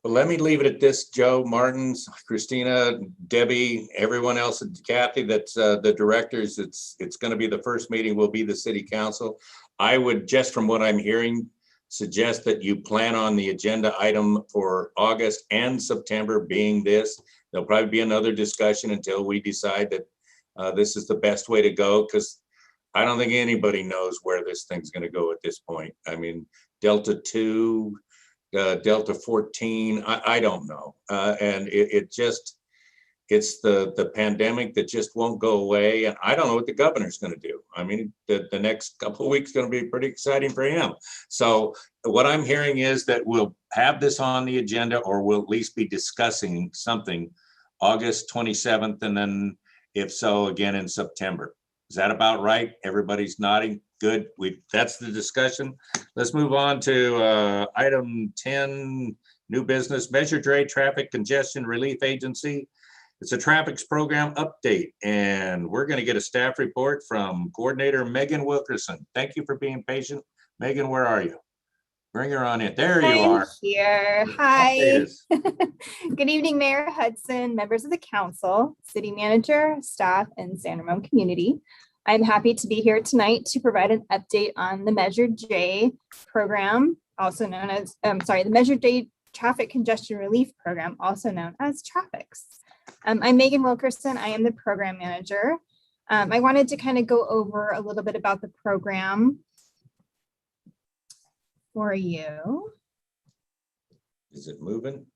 Well, let me leave it at this, Joe, Martins, Christina, Debbie, everyone else, Kathy, that's the directors. It's going to be the first meeting will be the city council. I would, just from what I'm hearing, suggest that you plan on the agenda item for August and September being this. There'll probably be another discussion until we decide that this is the best way to go, because I don't think anybody knows where this thing's going to go at this point. I mean, Delta 2, Delta 14, I don't know. And it's the pandemic that just won't go away. And I don't know what the governor's going to do. I mean, the next couple of weeks going to be pretty exciting for him. So what I'm hearing is that we'll have this on the agenda, or we'll at least be discussing something August 27th. And then if so, again in September. Is that about right? Everybody's nodding. Good. That's the discussion. Let's move on to item 10, new business, Measured Rate Traffic Congestion Relief Agency. It's a traffic program update, and we're going to get a staff report from Coordinator Megan Wilkerson. Thank you for being patient. Megan, where are you? Bring her on in. There you are. I'm here. Hi. Good evening, Mayor Hudson, members of the council, city manager, staff, and San Ramon community. I'm happy to be here tonight to provide an update on the Measured J program, also known as, the Measured J Traffic Congestion Relief Program, also known as TRAFICS. I'm Megan Wilkerson. I am the program manager. I wanted to kind of go over a little bit about the program for you. Is it moving?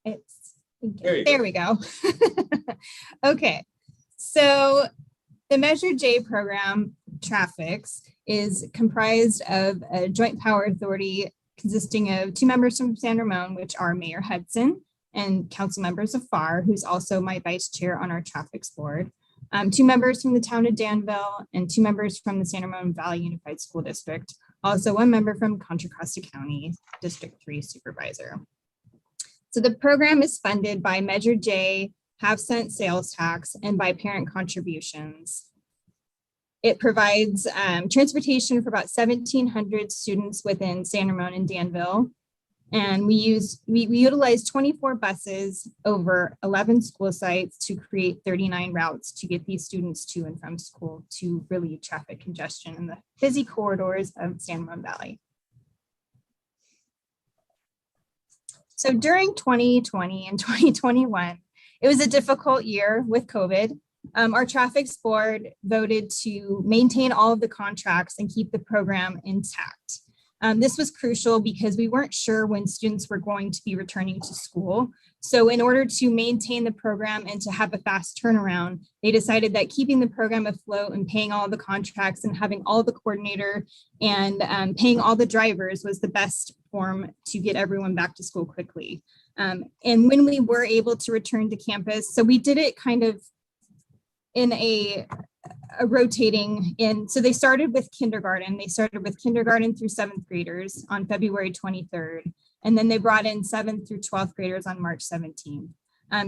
It's, there we go. Okay, so the Measure J program, TRAFICS, is comprised of a joint power authority consisting of 2 members from San Ramon, which are Mayor Hudson, and council members of FAR, who's also my vice chair on our TRAFICS board, 2 members from the town of Danville, and 2 members from the San Ramon Valley Unified School District, also 1 member from Contra Costa County, District 3 supervisor. So the program is funded by Measure J, half-cent sales tax, and by parent contributions. It provides transportation for about 1,700 students within San Ramon and Danville. And we utilize 24 buses over 11 school sites to create 39 routes to get these students to and from school to relieve traffic congestion in the busy corridors of San Ramon Valley. So during 2020 and 2021, it was a difficult year with COVID. Our TRAFICS board voted to maintain all of the contracts and keep the program intact. This was crucial because we weren't sure when students were going to be returning to school. So in order to maintain the program and to have a fast turnaround, they decided that keeping the program afloat and paying all the contracts and having all the coordinator and paying all the drivers was the best form to get everyone back to school quickly. And when we were able to return to campus, so we did it kind of in a rotating in. So they started with kindergarten. They started with kindergarten through 7th graders on February 23rd. And then they brought in 7th through 12th graders on March 17th.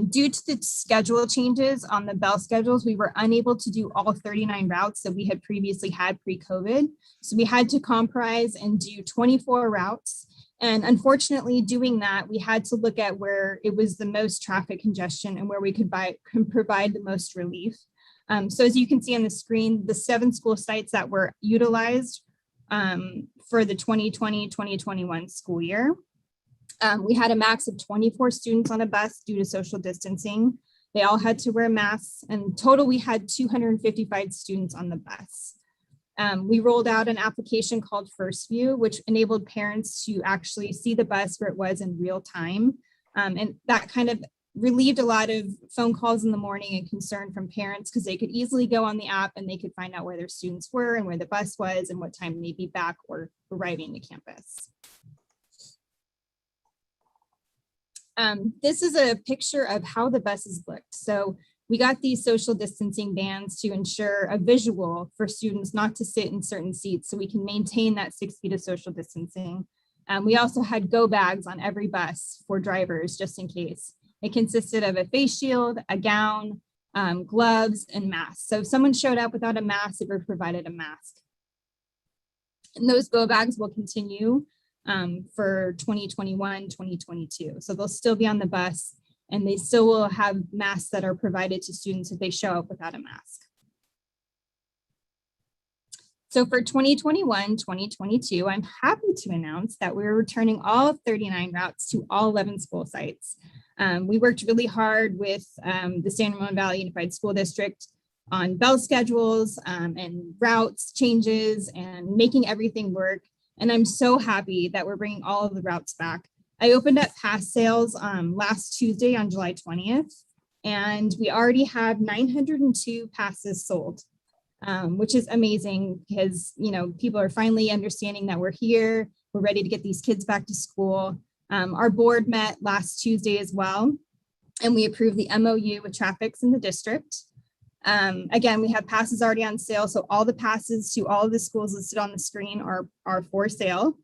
Due to the schedule changes on the Bell schedules, we were unable to do all 39 routes that we had previously had pre-COVID. So we had to comprise and do 24 routes. And unfortunately, doing that, we had to look at where it was the most traffic congestion and where we could provide the most relief. So as you can see on the screen, the 7 school sites that were utilized for the 2020-2021 school year. We had a max of 24 students on a bus due to social distancing. They all had to wear masks, and total we had 255 students on the bus. We rolled out an application called First View, which enabled parents to actually see the bus where it was in real time. And that kind of relieved a lot of phone calls in the morning and concern from parents because they could easily go on the app and they could find out where their students were and where the bus was and what time they'd be back or arriving to campus. This is a picture of how the buses looked. So we got these social distancing bands to ensure a visual for students not to sit in certain seats so we can maintain that 6 feet of social distancing. We also had go bags on every bus for drivers just in case. It consisted of a face shield, a gown, gloves, and masks. So if someone showed up without a mask, they were provided a mask. And those go bags will continue for 2021, 2022. So they'll still be on the bus and they still will have masks that are provided to students if they show up without a mask. So for 2021, 2022, I'm happy to announce that we're returning all 39 routes to all 11 school sites. We worked really hard with the San Ramon Valley Unified School District on bell schedules and routes changes and making everything work. And I'm so happy that we're bringing all of the routes back. I opened up pass sales last Tuesday on July 20th, and we already have 902 passes sold, which is amazing because, you know, people are finally understanding that we're here. We're ready to get these kids back to school. Our board met last Tuesday as well, and we approved the MOU with Traffics in the district. Again, we have passes already on sale. So all the passes to all of the schools listed on the screen are for sale.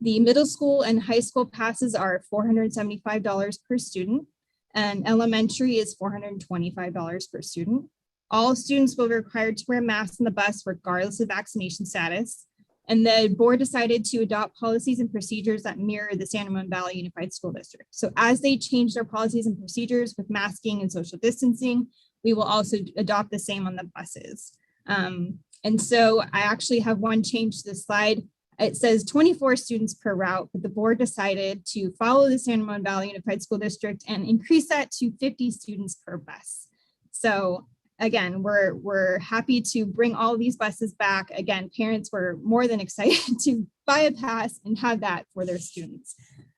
The middle school and high school passes are $475 per student, and elementary is $425 per student. All students will be required to wear masks on the bus regardless of vaccination status. And the board decided to adopt policies and procedures that mirror the San Ramon Valley Unified School District. So as they change their policies and procedures with masking and social distancing, we will also adopt the same on the buses. And so I actually have one change to the slide. It says 24 students per route, but the board decided to follow the San Ramon Valley Unified School District and increase that to 50 students per bus. So again, we're happy to bring all of these buses back. Again, parents were more than excited to buy a pass and have that for their students.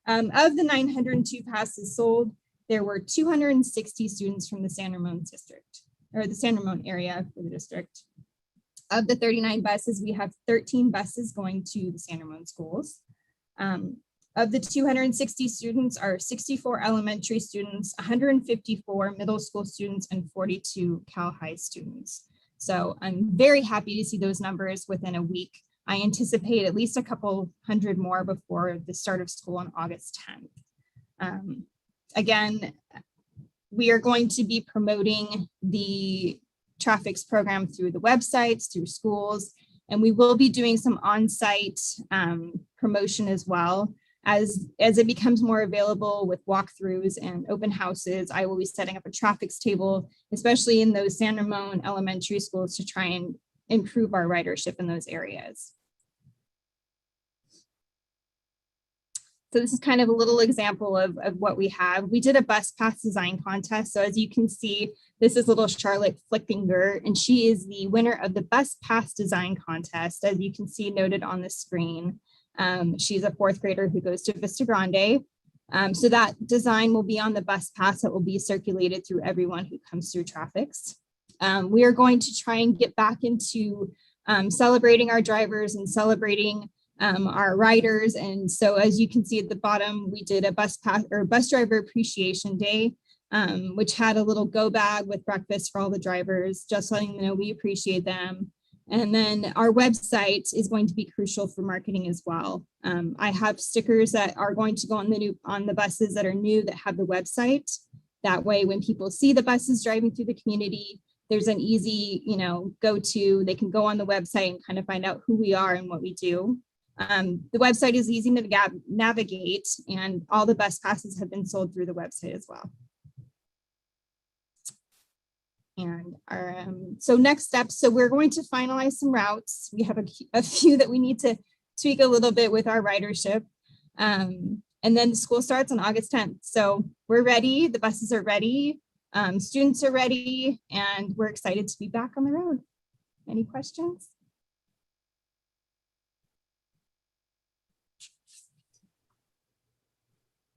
Of the 902 passes sold, there were 260 students from the San Ramon district, or the San Ramon area for the district. Of the 39 buses, we have 13 buses going to the San Ramon schools. Of the 260 students are 64 elementary students, 154 middle school students, and 42 Cal High students. So I'm very happy to see those numbers within a week. I anticipate at least a couple hundred more before the start of school on August 10th. Again, we are going to be promoting the Traffics program through the websites, through schools, and we will be doing some on-site promotion as well. As it becomes more available with walkthroughs and open houses, I will be setting up a traffics table, especially in those San Ramon elementary schools, to try and improve our ridership in those areas. So this is kind of a little example of what we have. We did a bus pass design contest. So as you can see, this is little Charlotte Flickinger, and she is the winner of the bus pass design contest, as you can see noted on the screen. She's a 4th grader who goes to Vista Grande. So that design will be on the bus pass that will be circulated through everyone who comes through Traffics. We are going to try and get back into celebrating our drivers and celebrating our riders. And so as you can see at the bottom, we did a bus driver appreciation day, which had a little go bag with breakfast for all the drivers, just letting them know we appreciate them. And then our website is going to be crucial for marketing as well. I have stickers that are going to go on the buses that are new that have the website. That way, when people see the buses driving through the community, there's an easy, go-to. They can go on the website and kind of find out who we are and what we do. The website is easy to navigate, and all the bus passes have been sold through the website as well. And so next steps, so we're going to finalize some routes. We have a few that we need to tweak a little bit with our ridership. And then the school starts on August 10th. So we're ready, the buses are ready, students are ready, and we're excited to be back on the road. Any questions?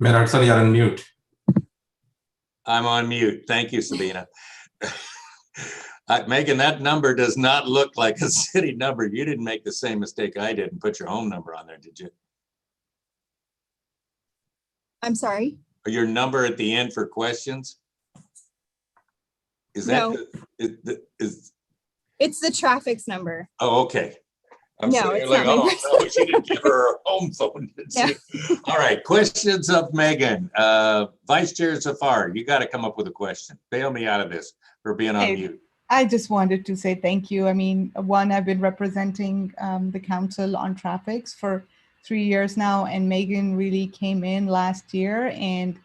Mayor Hudson, you're on mute. I'm on mute. Thank you, Sabina. Megan, that number does not look like a city number. You didn't make the same mistake I did and put your home number on there, did you? I'm sorry? Your number at the end for questions? Is that, No. is It's the Traffics number. oh, okay. I'm No, sorry, it's like, not my oh, no, she didn't give her her home phone, did she? All right, questions of Megan. Vice Chair Zafar, you got to come up with a question. Bail me out of this for being on mute. I just wanted to say thank you. I mean, one, I've been representing the council on Traffics for 3 years now, and Megan really came in last year, and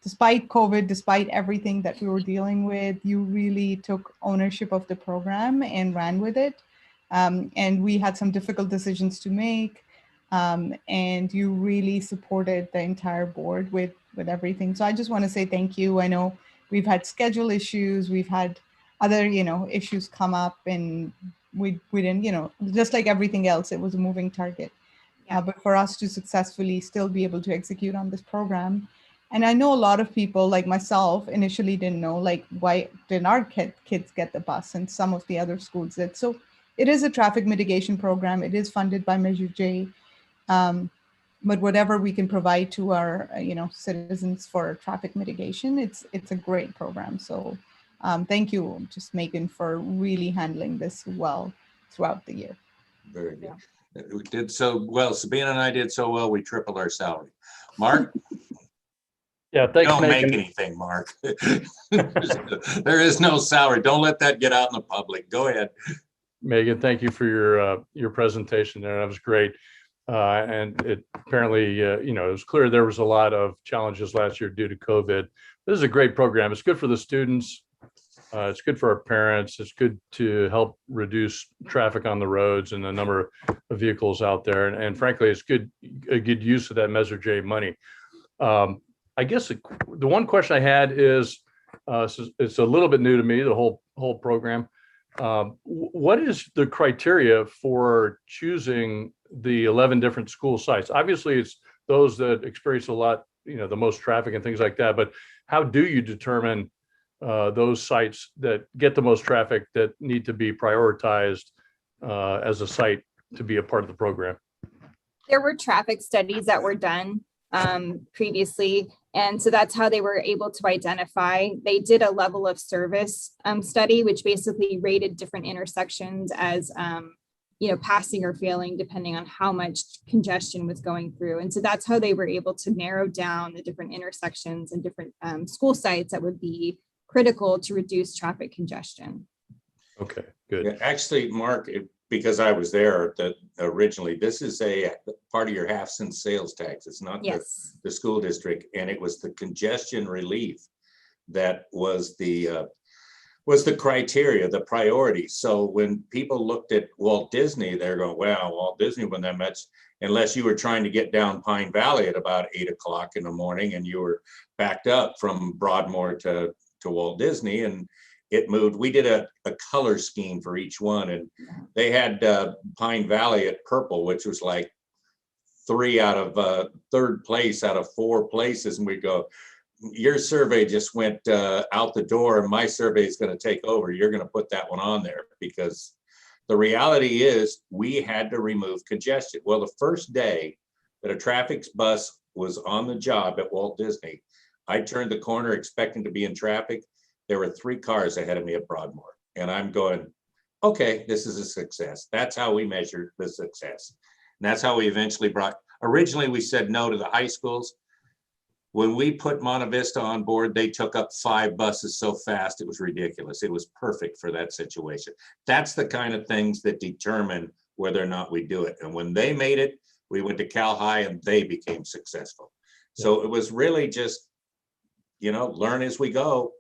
despite COVID, despite everything that we were dealing with, you really took ownership of the program and ran with it. And we had some difficult decisions to make, and you really supported the entire board with everything. So I just want to say thank you. I know we've had schedule issues, we've had other, issues come up, and we didn't, just like everything else, it was a moving target. But for us to successfully still be able to execute on this program. And I know a lot of people like myself initially didn't know, like, why didn't our kids get the bus, and some of the other schools did. So it is a traffic mitigation program. It is funded by Measure J. But whatever we can provide to our, citizens for traffic mitigation, it's a great program. So thank you, just Megan, for really handling this well throughout the year. Very good. We did so well. Sabina and I did so well, we tripled our salary. Mark? Yeah, thanks, Don't Megan. make anything, Mark. There is no salary. Don't let that get out in the public. Go ahead. Megan, thank you for your presentation there. That was great. And it apparently, it was clear there was a lot of challenges last year due to COVID. This is a great program. It's good for the students. It's good for our parents. It's good to help reduce traffic on the roads and the number of vehicles out there. And frankly, it's a good use of that Measure J money. I guess the one question I had is, it's a little bit new to me, the whole program. What is the criteria for choosing the 11 different school sites? Obviously, it's those that experience a lot, the most traffic and things like that. But how do you determine those sites that get the most traffic that need to be prioritized as a site to be a part of the program? There were traffic studies that were done previously. And so that's how they were able to identify. They did a level of service study, which basically rated different intersections as, passing or failing, depending on how much congestion was going through. And so that's how they were able to narrow down the different intersections and different school sites that would be critical to reduce traffic congestion. Okay, good. Yeah, actually, Mark, because I was there originally, this is a part of your half-cent sales tax. It's not the school district, and it was the congestion relief that was the criteria, the priority. So when people looked at Walt Disney, they're going, "Well, Walt Disney wasn't that much," unless you were trying to get down Pine Valley at about 8 o'clock in the morning, and you were backed up from Broadmoor to Walt Disney, and it moved. We did a color scheme for each one, and they had Pine Valley at purple, which was like third place out of 4 places, and we go, your survey just went out the door and my survey is going to take over. You're going to put that one on there, because the reality is we had to remove congestion. Well, the first day that a traffic bus was on the job at Walt Disney, I turned the corner expecting to be in traffic. There were 3 cars ahead of me at Broadmoor, and I'm going, okay, this is a success. That's how we measured the success. And that's how we eventually originally we said no to the high schools. When we put Monte Vista on board, they took up 5 buses so fast, it was ridiculous. It was perfect for that situation. That's the kind of things that determine whether or not we do it. And when they made it, we went to Cal High and they became successful. So it was really just, learn as we go.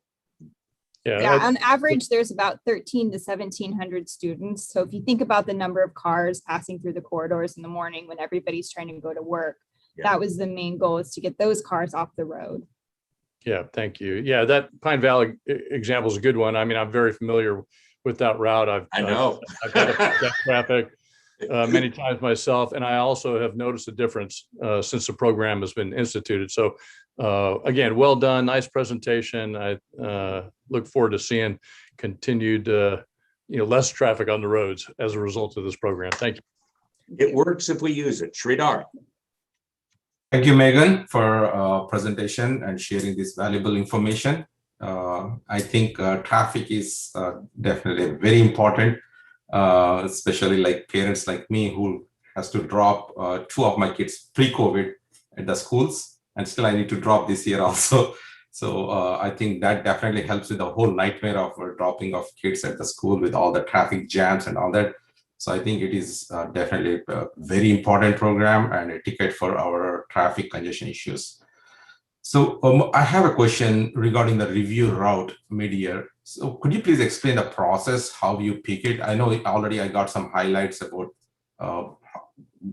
Yeah, on average, there's about 1,300 to 1,700 students. So if you think about the number of cars passing through the corridors in the morning when everybody's trying to go to work, that was the main goal, is to get those cars off the road. Yeah, thank you. Yeah, that Pine Valley example is a good one. I mean, I'm very familiar with that route. I've had that traffic many times myself, and I also have noticed a difference since the program has been instituted. So again, well done, nice presentation. I look forward to seeing continued, less traffic on the roads as a result of this program. Thank you. It works if we use it. Sridhar. Thank you, Megan, for presentation and sharing this valuable information. I think traffic is definitely very important, especially like parents like me who has to drop 2 of my kids pre-COVID at the schools, and still I need to drop this year also. So I think that definitely helps with the whole nightmare of dropping of kids at the school with all the traffic jams and all that. So I think it is definitely a very important program and a ticket for our traffic congestion issues. So I have a question regarding the review route mid-year. So could you please explain the process, how you pick it? I know already I got some highlights about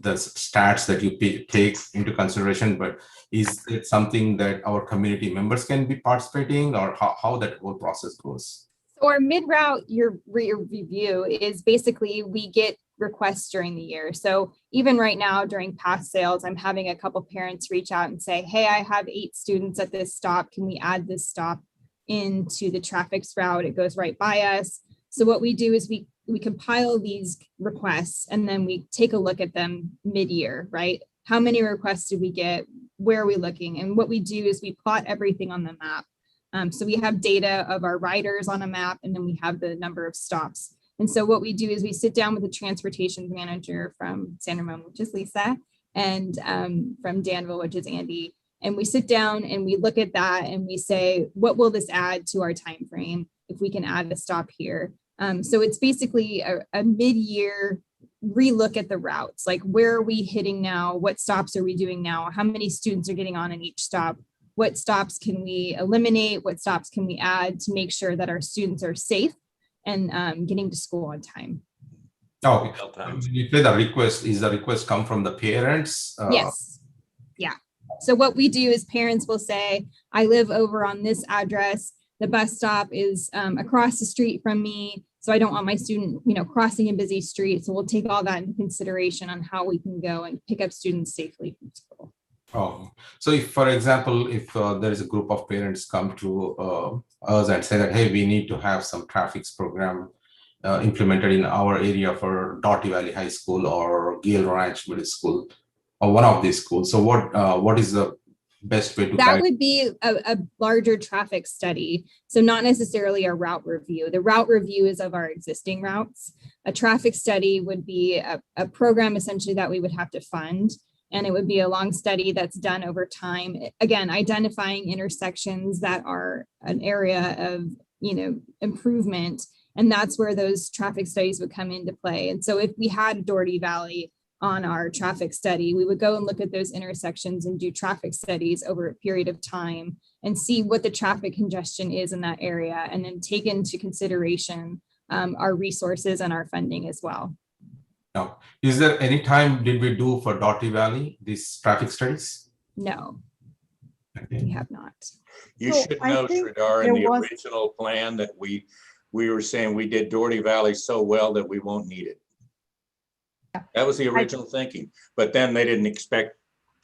the stats that you take into consideration, but is it something that our community members can be participating, or how that whole process goes? So our mid-route year review is basically, we get requests during the year. So even right now during past sales, I'm having a couple parents reach out and say, hey, I have 8 students at this stop. Can we add this stop into the traffic route? It goes right by us. So what we do is we compile these requests, and then we take a look at them mid-year, right? How many requests did we get? Where are we looking? And what we do is we plot everything on the map. So we have data of our riders on a map, and then we have the number of stops. And so what we do is we sit down with the transportation manager from San Ramon, which is Lisa, and from Danville, which is Andy. And we sit down and we look at that and we say, what will this add to our time frame if we can add a stop here? So it's basically a mid-year relook at the routes, like where are we hitting now? What stops are we doing now? How many students are getting on in each stop? What stops can we eliminate? What stops can we add to make sure that our students are safe and getting to school on time? Oh, you say the request, is the request come from the parents? Yes. Yeah. So what we do is parents will say, I live over on this address. The bus stop is across the street from me. So I don't want my student, crossing a busy street. So we'll take all that into consideration on how we can go and pick up students safely from school. Oh, so if, for example, if there is a group of parents come to us and say that, hey, we need to have some traffic program implemented in our area for Dottie Valley High School or Gale Ranch Middle School, or one of these schools. So what is the best way to that would be a larger traffic study. So not necessarily a route review. The route review is of our existing routes. A traffic study would be a program essentially that we would have to fund. And it would be a long study that's done over time. Again, identifying intersections that are an area of, improvement. And that's where those traffic studies would come into play. And so if we had Doherty Valley on our traffic study, we would go and look at those intersections and do traffic studies over a period of time and see what the traffic congestion is in that area, and then take into consideration our resources and our funding as well. Now, is there any time did we do for Doherty Valley these traffic studies? No, okay. We have not. You should know, Sridhar, in the original plan that we were saying we did Doherty Valley so well that we won't need it. That was the original thinking, but then they didn't expect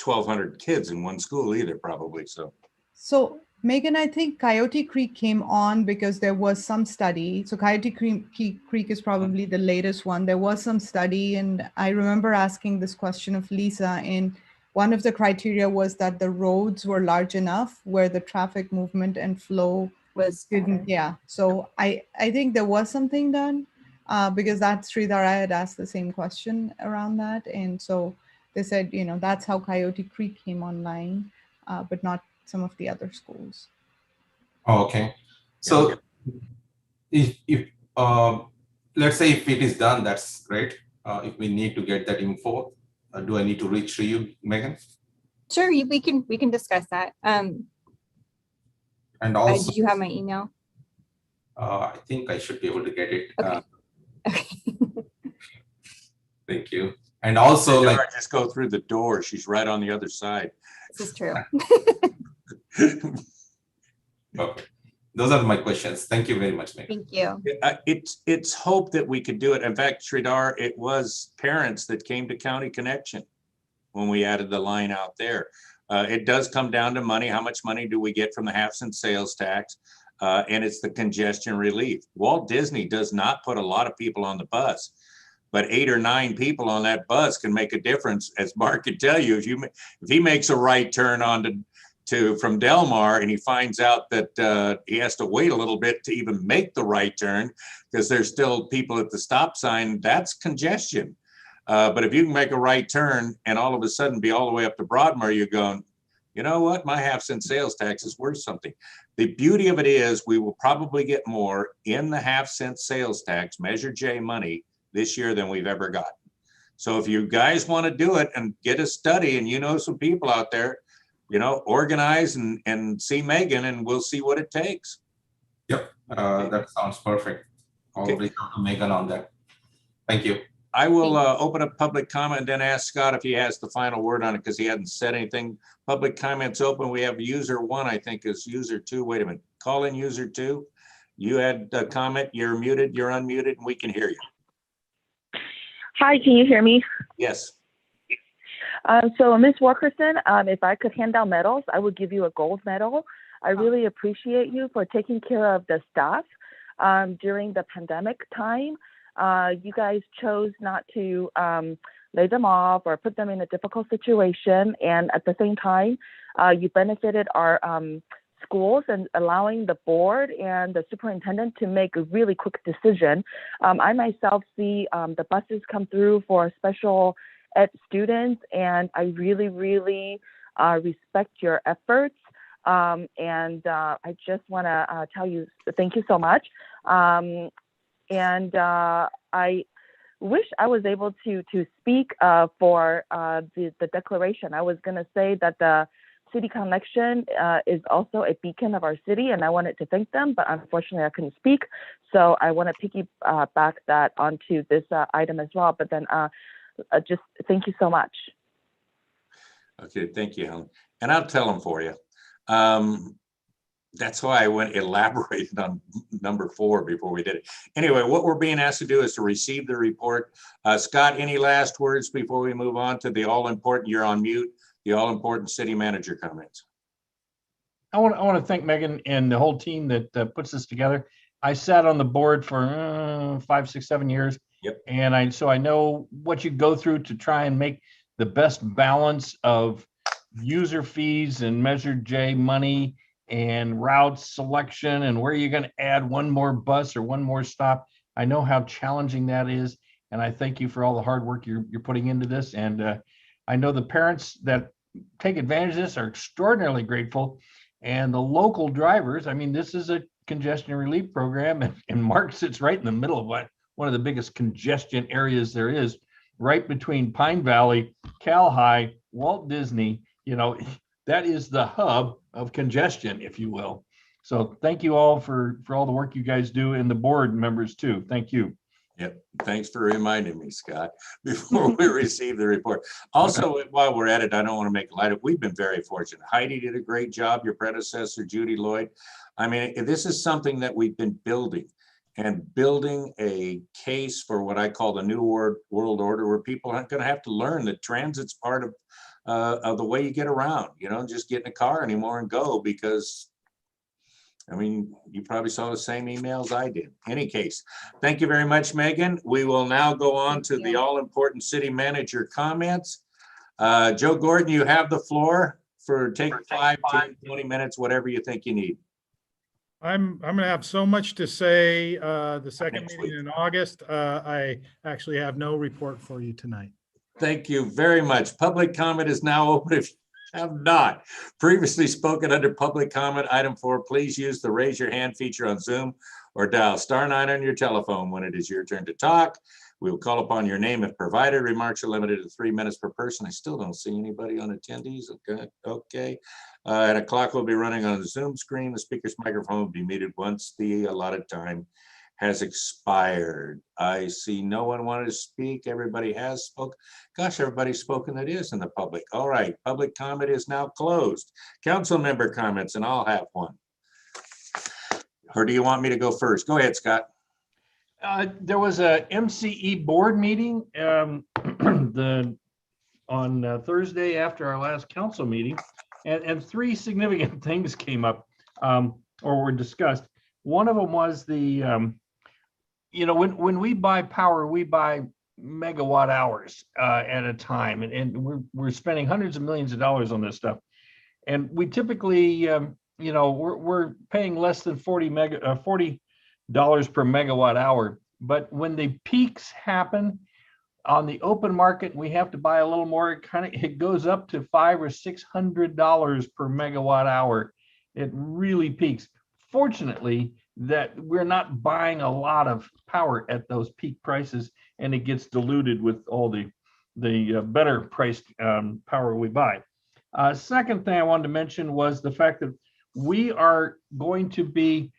1,200 kids in one school either, probably, so. So Megan, I think Coyote Creek came on because there was some study. So Coyote Creek is probably the latest one. There was some study, and I remember asking this question of Lisa, and one of the criteria was that the roads were large enough where the traffic movement and flow Was didn't, yeah. So I think there was something done because that Sridhar, I had asked the same question around that. And so they said, that's how Coyote Creek came online, but not some of the other schools. Okay. So if let's say if it is done, that's great. If we need to get that info, do I need to reach to you, Megan? Sure, we can discuss that. And also, do you have my email? I think I should be able to get it. Okay. Thank you. And also, like, just go through the door. She's right on the other side. This is true. Okay. Those are my questions. Thank you very much, Megan. Thank you. It's hope that we could do it. In fact, Sridhar, it was parents that came to County Connection when we added the line out there. It does come down to money. How much money do we get from the half-cent sales tax? And it's the congestion relief. Walt Disney does not put a lot of people on the bus, but 8 or 9 people on that bus can make a difference. As Mark could tell you, if he makes a right turn from Del Mar and he finds out that he has to wait a little bit to even make the right turn because there's still people at the stop sign, that's congestion. But if you can make a right turn and all of a sudden be all the way up to Broadmoor, you're going, you know what, my half-cent sales tax is worth something. The beauty of it is we will probably get more in the half-cent sales tax, Measure J money, this year than we've ever gotten. So if you guys want to do it and get a study and some people out there, organize and see Megan and we'll see what it takes. Yep, that sounds perfect. I'll reach out to Megan on that. Thank you. I will open up public comment and then ask Scott if he has the final word on it because he hadn't said anything. Public comments open. We have user 1, I think is user 2. Wait a minute. Call in user 2. You had a comment. You're muted. You're unmuted and we can hear you. Hi, can you hear me? Yes. So Ms. Walkerson, if I could hand out medals, I would give you a gold medal. I really appreciate you for taking care of the staff during the pandemic time. You guys chose not to lay them off or put them in a difficult situation. And at the same time, you benefited our schools and allowing the board and the superintendent to make a really quick decision. I myself see the buses come through for special ed students, and I really, really respect your efforts. And I just want to tell you thank you so much. And I wish I was able to speak for the declaration. I was going to say that the City Connection is also a beacon of our city, and I wanted to thank them, but unfortunately I couldn't speak. So I want to piggyback that onto this item as well. But then just thank you so much. Okay, thank you, Helen. And I'll tell them for you. That's why I elaborated on number 4 before we did it. Anyway, what we're being asked to do is to receive the report. Scott, any last words before we move on to the all-important, you're on mute, the all-important city manager comments? I want to thank Megan and the whole team that puts this together. I sat on the board for 5, 6, 7 years. Yep. And so I know what you go through to try and make the best balance of user fees and Measure J money and route selection and where you're going to add one more bus or one more stop. I know how challenging that is. And I thank you for all the hard work you're putting into this. And I know the parents that take advantage of this are extraordinarily grateful. And the local drivers, I mean, this is a congestion relief program, and Mark sits right in the middle of one of the biggest congestion areas there is, right between Pine Valley, Cal High, Walt Disney. That is the hub of congestion, if you will. So thank you all for all the work you guys do, and the board members too. Thank you. Yep. Thanks for reminding me, Scott, before we receive the report. Also, while we're at it, I don't want to make light of it. We've been very fortunate. Heidi did a great job, your predecessor, Judy Lloyd. I mean, this is something that we've been building. and building a case for what I call the new world order, where people aren't going to have to learn that transit's part of the way you get around. You know, just get in a car anymore and go, because I mean, you probably saw the same emails I did. Any case, thank you very much, Megan. We will now go on to the all-important city manager comments. Joe Gordon, you have the floor for take 5, 10, 20 minutes, whatever you think you need. I'm gonna have so much to say. The second Next meeting week. in August, I actually have no report for you tonight. Thank you very much. Public comment is now open. If you have not previously spoken under public comment, item 4, please use the raise your hand feature on Zoom or dial *9 on your telephone when it is your turn to talk. We will call upon your name if provided. Remarks are limited to 3 minutes per person. I still don't see anybody on attendees. Okay. And a clock will be running on the Zoom screen. The speaker's microphone will be muted once the allotted time has expired. I see no one wanted to speak. Everybody has spoke. Gosh, everybody's spoken that is in the public. All right, public comment is now closed. Council member comments, and I'll have one. Or do you want me to go first? Go ahead, Scott. There was a MCE board meeting on Thursday after our last council meeting, and 3 significant things came up or were discussed. One of them was the when we buy power, we buy megawatt hours at a time, and we're spending hundreds of millions of dollars on this stuff, and we typically we're paying less than $40 per megawatt hour. But when the peaks happen on the open market, we have to buy a little more. It goes up to $500 or $600 per megawatt hour. It really peaks. Fortunately, that we're not buying a lot of power at those peak prices, and it gets diluted with all the better priced power we buy. Second thing I wanted to mention was the fact that we are going to be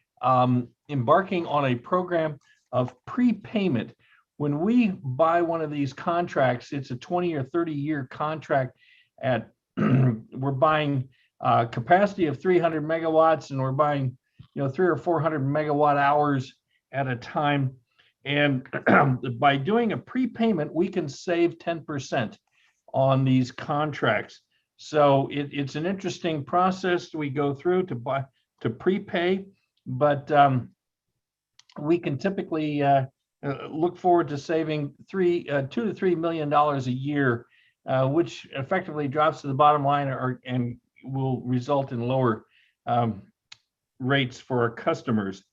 embarking on a program of prepayment. When we buy one of these contracts, it's a 20 or 30-year contract at we're buying capacity of 300 megawatts, and we're buying 300 or 400 megawatt hours at a time. And by doing a prepayment, we can save 10% on these contracts. So it's an interesting process we go through to prepay, but we can typically look forward to saving $2 to $3 million a year, which effectively drops to the bottom line and will result in lower rates for our customers.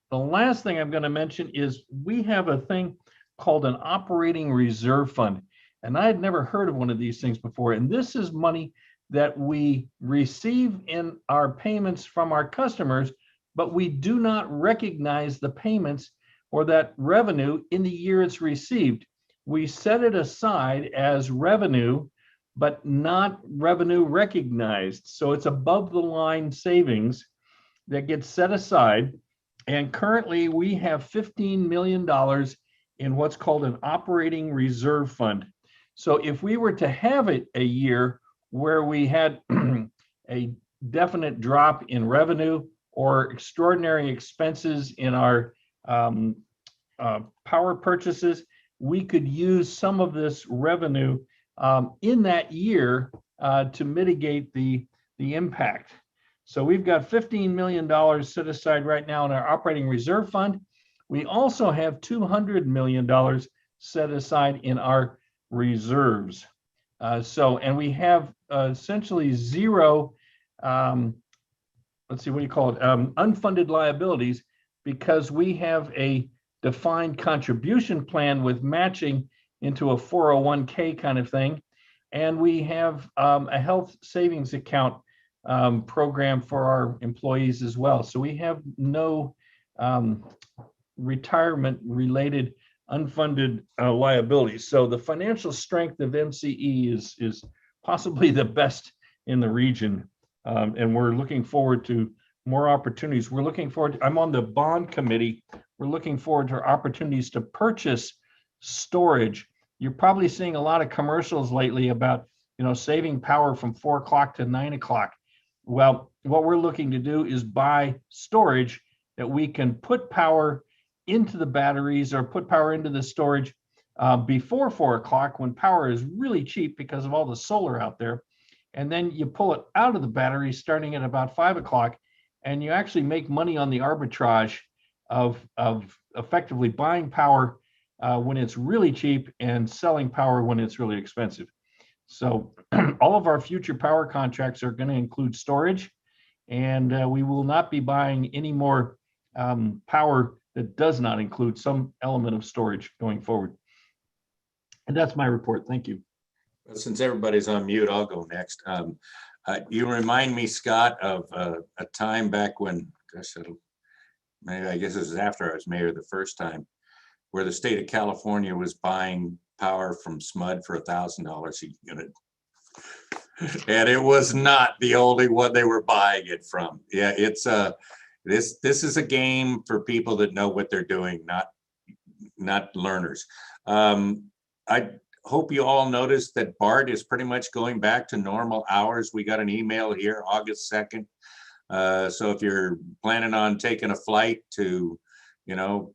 The last thing I'm going to mention is we have a thing called an operating reserve fund. And I had never heard of one of these things before. And this is money that we receive in our payments from our customers, but we do not recognize the payments or that revenue in the year it's received. We set it aside as revenue, but not revenue recognized. So it's above the line savings that gets set aside. And currently we have $15 million in what's called an operating reserve fund. So if we were to have it a year where we had a definite drop in revenue or extraordinary expenses in our power purchases, we could use some of this revenue in that year to mitigate the impact. So we've got $15 million set aside right now in our operating reserve fund. We also have $200 million set aside in our reserves. And we have essentially zero, unfunded liabilities, because we have a defined contribution plan with matching into a 401k kind of thing. And we have a health savings account program for our employees as well. So we have no retirement related unfunded liabilities. So the financial strength of MCE is possibly the best in the region. And we're looking forward to more opportunities. I'm on the bond committee. We're looking forward to opportunities to purchase storage. You're probably seeing a lot of commercials lately about, saving power from 4 o'clock to 9 o'clock. Well, what we're looking to do is buy storage that we can put power into the batteries or put power into the storage before 4 o'clock when power is really cheap because of all the solar out there. And then you pull it out of the battery starting at about 5 o'clock, and you actually make money on the arbitrage of effectively buying power when it's really cheap and selling power when it's really expensive. So all of our future power contracts are going to include storage, and we will not be buying any more power that does not include some element of storage going forward. And that's my report. Thank you. Since everybody's on mute, I'll go next. You remind me, Scott, of a time back when, gosh, maybe I guess this is after I was mayor the first time, where the state of California was buying power from SMUD for $1,000 a unit. And it was not the only one they were buying it from. Yeah, it's this is a game for people that know what they're doing, not learners. I hope you all noticed that BART is pretty much going back to normal hours. We got an email here August 2nd. So if you're planning on taking a flight to,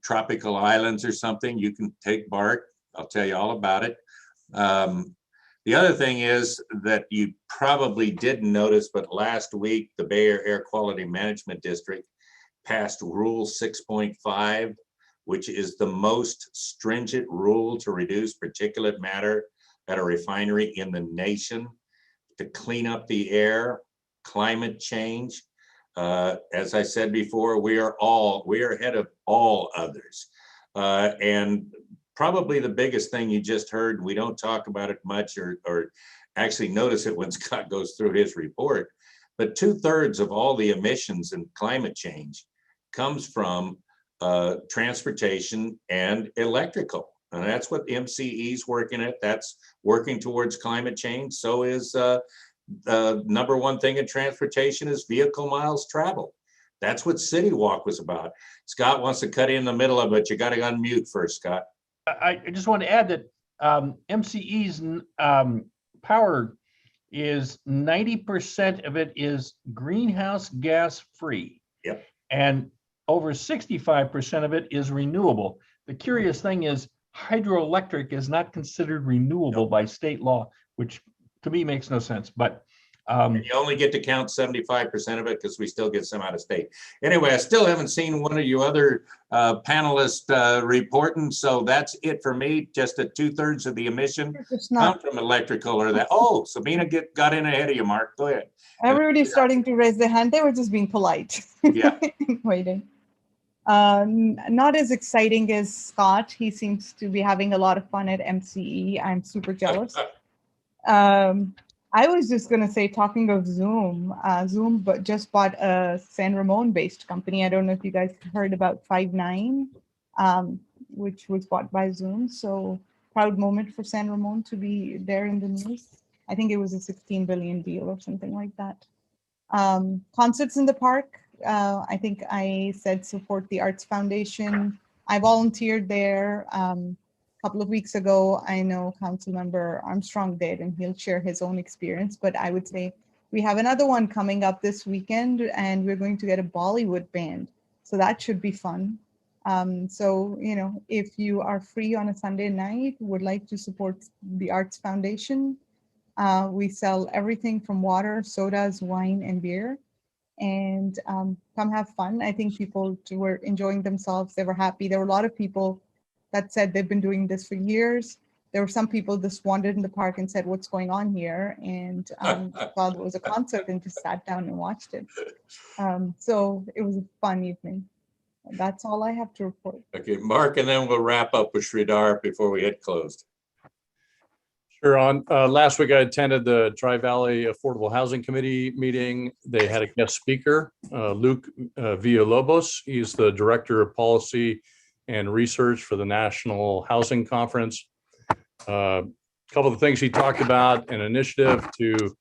tropical islands or something, you can take BART. I'll tell you all about it. The other thing is that you probably didn't notice, but last week, the Bay Area Air Quality Management District passed Rule 6.5, which is the most stringent rule to reduce particulate matter at a refinery in the nation to clean up the air, climate change. As I said before, we are ahead of all others. And probably the biggest thing you just heard, we don't talk about it much or actually notice it when Scott goes through his report, but 2/3 of all the emissions in climate change comes from transportation and electrical. And that's what MCE's working at. That's working towards climate change. So is the number one thing in transportation is vehicle miles traveled. That's what City Walk was about. Scott wants to cut in the middle of it. You got to unmute first, Scott. I just want to add that MCE's power is 90% of it is greenhouse gas free. Yep. And over 65% of it is renewable. The curious thing is hydroelectric is not considered renewable by state law, which to me makes no sense. But you only get to count 75% of it because we still get some out of state. Anyway, I still haven't seen one of you other panelists reporting. So that's it for me. Just that 2/3 of the emission come from electrical or that. Oh, Sabina got in ahead of you, Mark. Go ahead. Everybody's starting to raise their hand. They were just being polite. Yeah. Waiting. Not as exciting as Scott. He seems to be having a lot of fun at MCE. I'm super jealous. I was just going to say, talking of Zoom, Zoom just bought a San Ramon-based company. I don't know if you guys heard about Five9, which was bought by Zoom. So proud moment for San Ramon to be there in the news. I think it was a $16 billion deal or something like that. Concerts in the park. I think I said support the Arts Foundation. I volunteered there. Couple of weeks ago, I know Councilmember Armstrong did, and he'll share his own experience. But I would say we have another one coming up this weekend, and we're going to get a Bollywood band. So that should be fun. So, if you are free on a Sunday night, would like to support the Arts Foundation, we sell everything from water, sodas, wine, and beer. And come have fun. I think people were enjoying themselves. They were happy. There were a lot of people that said they've been doing this for years. There were some people just wandered in the park and said, what's going on here? And thought it was a concert and just sat down and watched it. So it was a fun evening. That's all I have to report. Okay, Mark, and then we'll wrap up with Sridhar before we get closed. Sure. On last week, I attended the Tri-Valley Affordable Housing Committee meeting. They had a guest speaker, Luke Villalobos. He's the Director of Policy and Research for the National Housing Conference. A couple of the things he talked about: an initiative to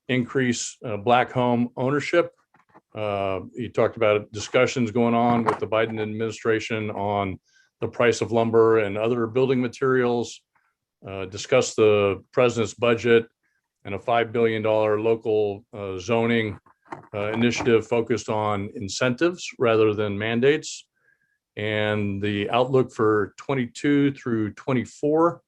increase Black home ownership. He talked about discussions going on with the Biden administration on the price of lumber and other building materials. Discussed the president's budget and a $5 billion local zoning initiative focused on incentives rather than mandates. and the outlook for 22 through 24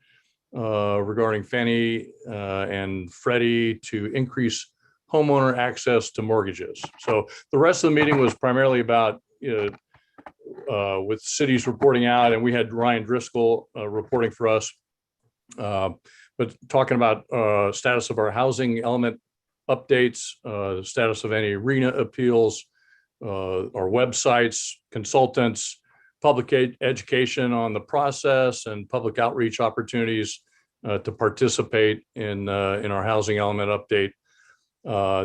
regarding Fannie and Freddie to increase homeowner access to mortgages. So the rest of the meeting was primarily about with cities reporting out, and we had Ryan Driscoll reporting for us, but talking about status of our housing element updates, status of any RENA appeals, our websites, consultants, public education on the process, and public outreach opportunities to participate in our housing element update.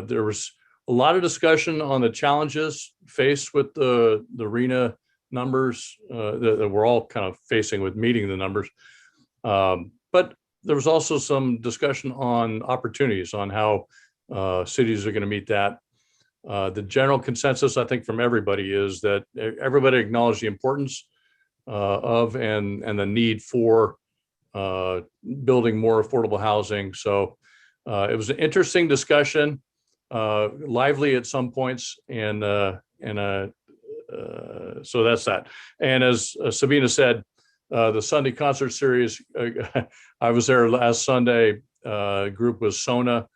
There was a lot of discussion on the challenges faced with the RENA numbers that we're all kind of facing with meeting the numbers. But there was also some discussion on opportunities on how cities are going to meet that. The general consensus, I think, from everybody is that everybody acknowledged the importance of and the need for building more affordable housing. So it was an interesting discussion, lively at some points, and so that's that. And as Sabina said, the Sunday concert series, I was there last Sunday. Group was Sona,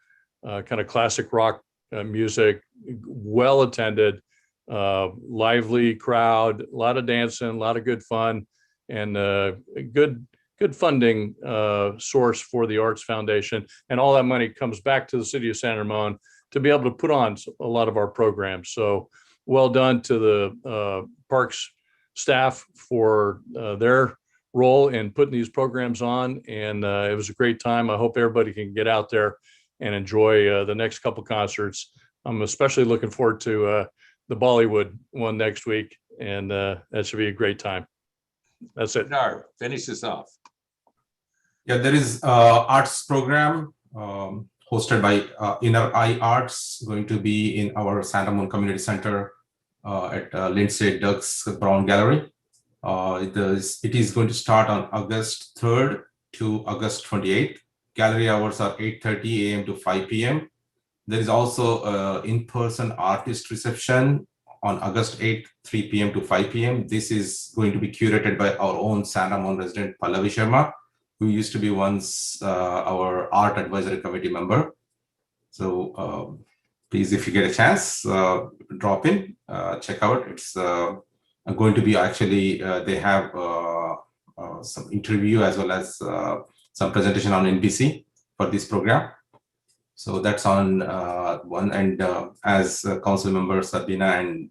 kind of classic rock music, well attended, lively crowd, a lot of dancing, a lot of good fun, and good funding source for the Arts Foundation. And all that money comes back to the city of San Ramon to be able to put on a lot of our programs. So well done to the Parks staff for their role in putting these programs on. And it was a great time. I hope everybody can get out there and enjoy the next couple concerts. I'm especially looking forward to the Bollywood one next week, and that should be a great time. That's it. No, finish this off. Yeah, there is arts program hosted by Inner Eye Arts, going to be in our San Ramon Community Center at Lindsay Ducks Brown Gallery. It is going to start on August 3rd to August 28th. Gallery hours are 8:30 a.m. to 5 p.m. There is also an in-person artist reception on August 8th, 3 p.m. to 5 p.m. This is going to be curated by our own San Ramon resident Pallavi Sharma, who used to be once our art advisory committee member. So please, if you get a chance, drop in, check out. It's going to be actually, they have some interview as well as some presentation on NBC for this program. So that's on one. And as Council Member Sabina and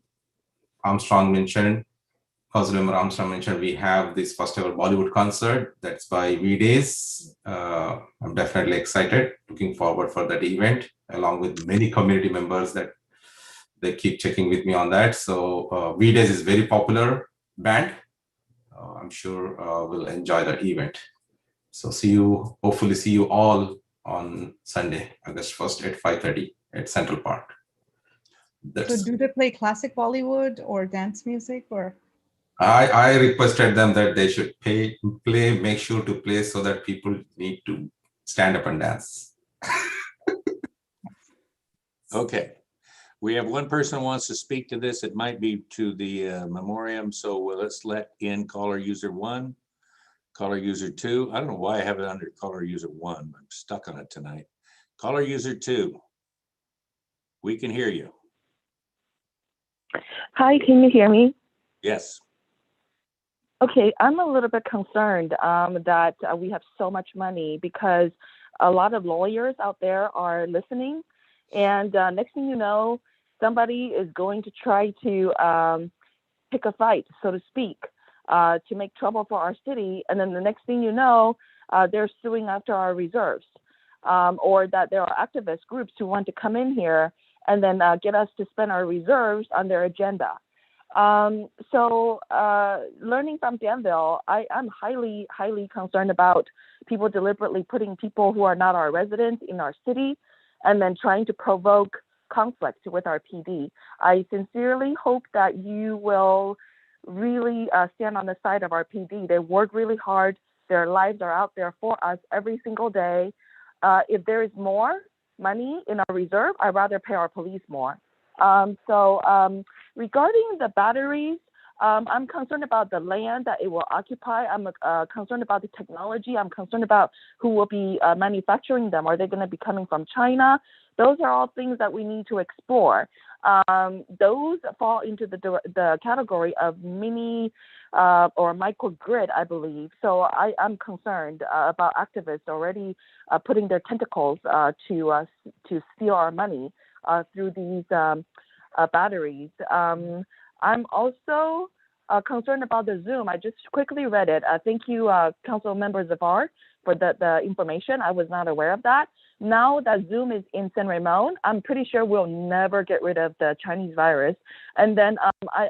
Armstrong mentioned, Councilmember Armstrong mentioned, we have this first ever Bollywood concert that's by V-Days. I'm definitely excited, looking forward for that event, along with many community members that they keep checking with me on that. So V-Days is very popular band. I'm sure we'll enjoy that event. So hopefully see you all on Sunday, August 1st at 5:30 at Central Park. So do they play classic Bollywood or dance music, or? I requested them that they should make sure to play so that people need to stand up and dance. Okay. We have one person who wants to speak to this. It might be to the memoriam. So let's let in caller user 1, caller user 2. I don't know why I have it under caller user 1. I'm stuck on it tonight. Caller user 2. We can hear you. Hi, can you hear me? Yes. Okay, I'm a little bit concerned that we have so much money, because a lot of lawyers out there are listening, and next thing you know, somebody is going to try to pick a fight, so to speak, to make trouble for our city, and then the next thing you know, they're suing after our reserves, or that there are activist groups who want to come in here and then get us to spend our reserves on their agenda. So learning from Danville, I'm highly, highly concerned about people deliberately putting people who are not our residents in our city and then trying to provoke conflict with our PD. I sincerely hope that you will really stand on the side of our PD. They work really hard. Their lives are out there for us every single day. If there is more money in our reserve, I'd rather pay our police more. So regarding the batteries, I'm concerned about the land that it will occupy. I'm concerned about the technology. I'm concerned about who will be manufacturing them. Are they going to be coming from China? Those are all things that we need to explore. Those fall into the category of mini or microgrid, I believe. So I'm concerned about activists already putting their tentacles to steal our money through these batteries. I'm also concerned about the Zoom. I just quickly read it. Thank you, Council Member Zafar, for the information. I was not aware of that. Now that Zoom is in San Ramon, I'm pretty sure we'll never get rid of the Chinese virus. And then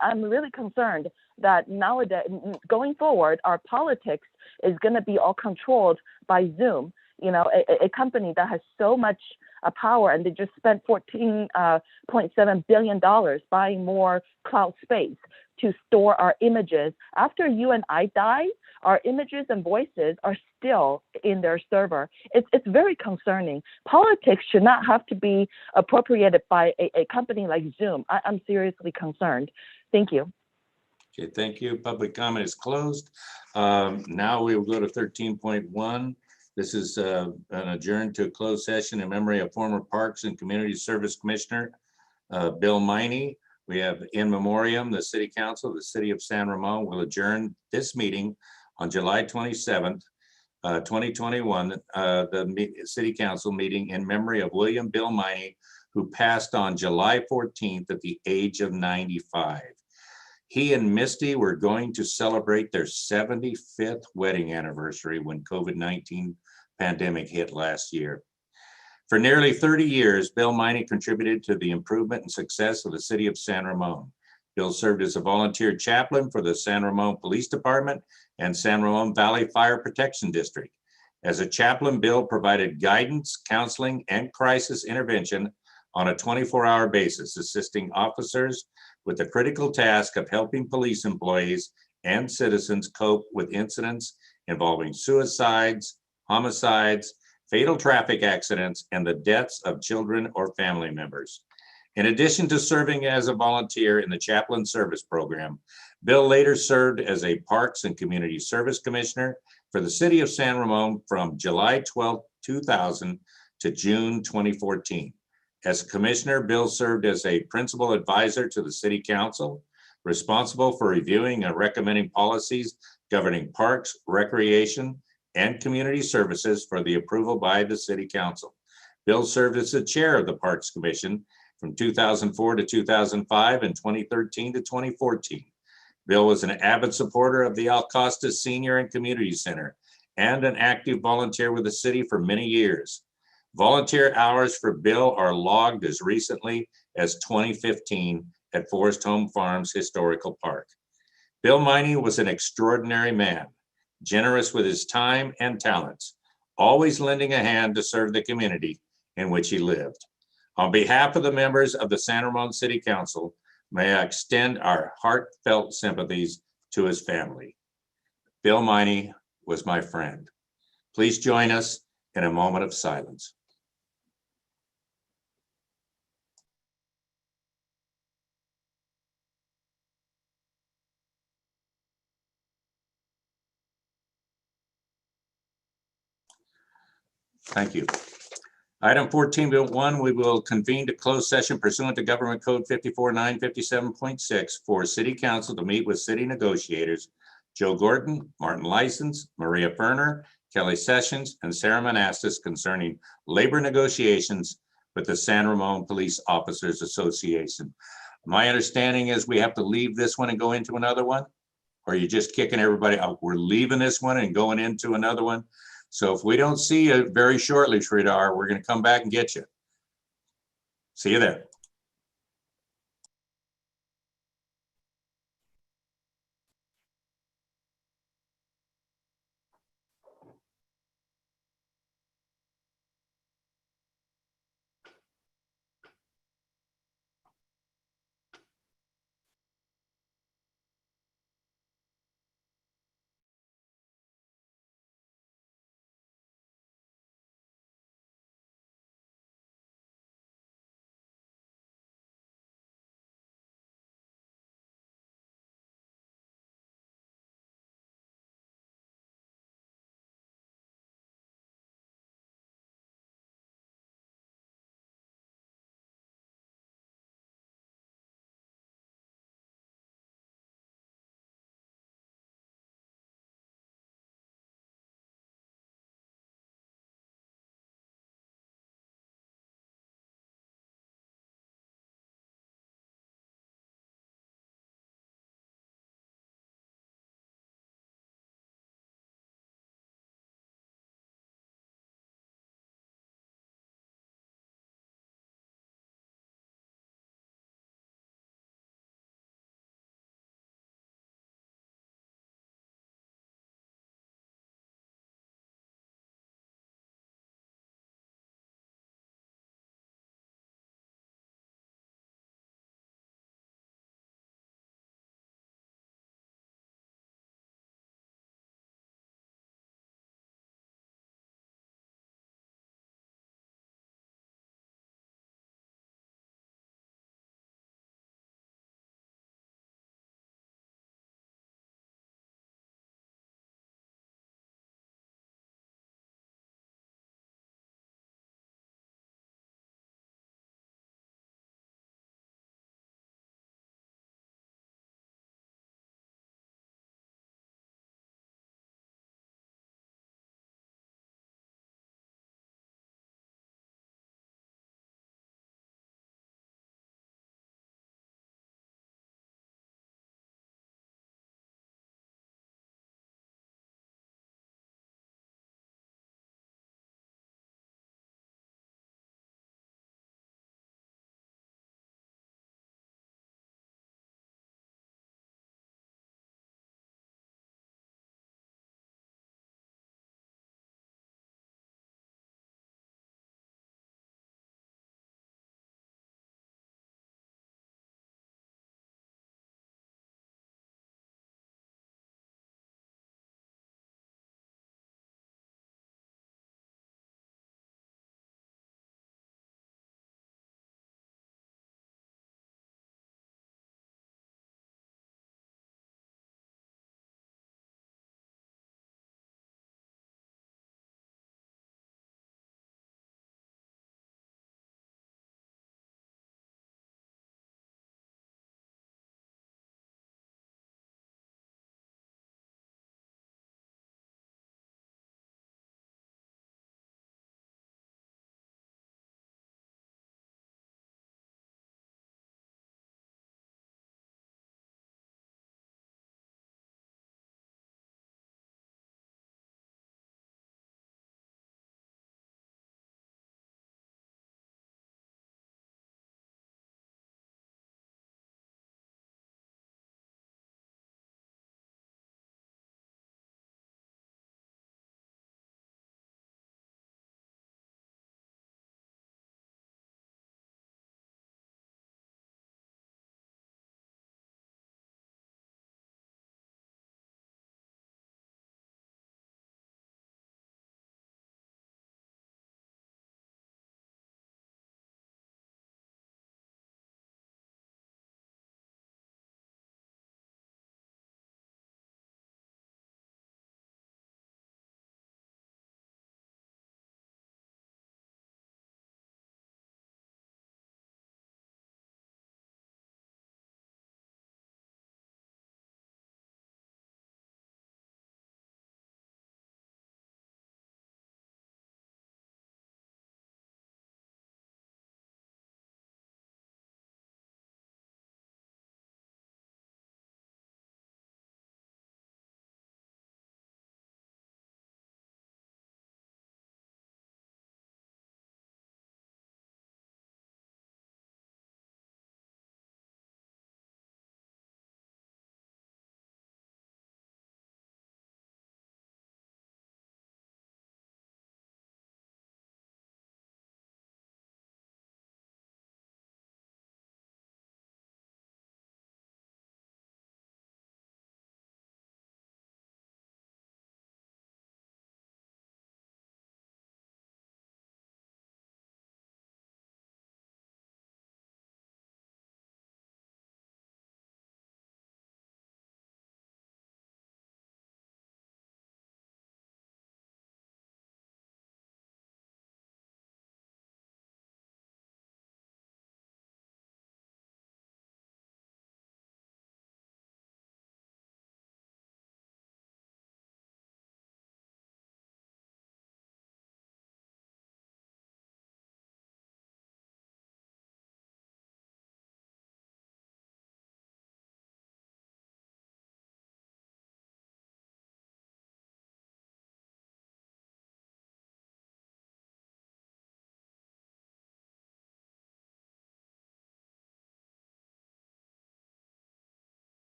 I'm really concerned that nowadays, going forward, our politics is going to be all controlled by Zoom. You know, a company that has so much power, and they just spent $14.7 billion buying more cloud space to store our images. After you and I die, our images and voices are still in their server. It's very concerning. Politics should not have to be appropriated by a company like Zoom. I'm seriously concerned. Thank you. Okay, thank you. Public comment is closed. Now we will go to 13.1. This is an adjourned to a closed session in memory of former Parks and Community Service Commissioner Bill Miney. We have in memoriam, the City Council, the City of San Ramon will adjourn this meeting on July 27th, 2021, the City Council meeting in memory of William Bill Miney, who passed on July 14th at the age of 95. He and Misty were going to celebrate their 75th wedding anniversary when COVID-19 pandemic hit last year. For nearly 30 years, Bill Miney contributed to the improvement and success of the City of San Ramon. Bill served as a volunteer chaplain for the San Ramon Police Department and San Ramon Valley Fire Protection District. As a chaplain, Bill provided guidance, counseling, and crisis intervention on a 24-hour basis, assisting officers with the critical task of helping police employees and citizens cope with incidents involving suicides, homicides, fatal traffic accidents, and the deaths of children or family members. In addition to serving as a volunteer in the Chaplain Service Program, Bill later served as a Parks and Community Service Commissioner for the City of San Ramon from July 12, 2000 to June 2014. As commissioner, Bill served as a principal advisor to the City Council, responsible for reviewing and recommending policies governing parks, recreation, and community services for the approval by the City Council. Bill served as the chair of the Parks Commission from 2004 to 2005 and 2013 to 2014. Bill was an avid supporter of the Alcosta Senior and Community Center and an active volunteer with the city for many years. Volunteer hours for Bill are logged as recently as 2015 at Forest Home Farms Historical Park. Bill Miney was an extraordinary man, generous with his time and talents, always lending a hand to serve the community in which he lived. On behalf of the members of the San Ramon City Council, may I extend our heartfelt sympathies to his family. Bill Miney was my friend. Please join us in a moment of silence. Thank you. Item 14.1, we will convene to closed session pursuant to Government Code 54.957.6 for City Council to meet with city negotiators Joe Gordon, Martin License, Maria Ferner, Kelly Sessions, and Sarah Monastis concerning labor negotiations with the San Ramon Police Officers Association. My understanding is we have to leave this one and go into another one, or are you just kicking everybody out? We're leaving this one and going into another one. So if we don't see you very shortly, Sridhar, we're going to come back and get you. See you there.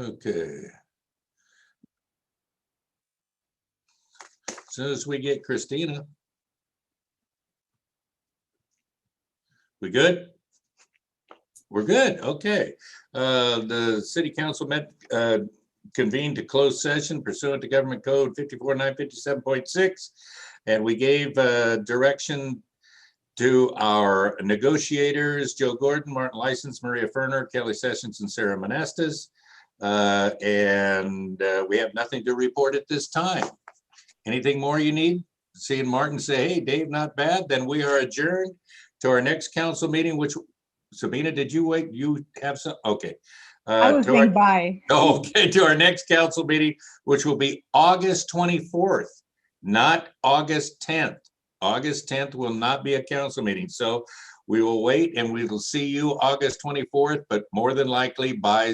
Okay. As soon as we get Christina. We good? We're good, okay. The city council met, convened to close session pursuant to Government Code 54957.6. And we gave direction to our negotiators, Joe Gordon, Martin License, Maria Ferner, Kelly Sessions, and Sarah Monastis. And we have nothing to report at this time. Anything more you need? Seeing Martin say, hey, Dave, not bad, then we are adjourned to our next council meeting, which, Sabina, did you wait? You have some, okay. I was to our- saying bye. Okay, to our next council meeting, which will be August 24th, not August 10th. August 10th will not be a council meeting. So we will wait and we will see you August 24th, but more than likely by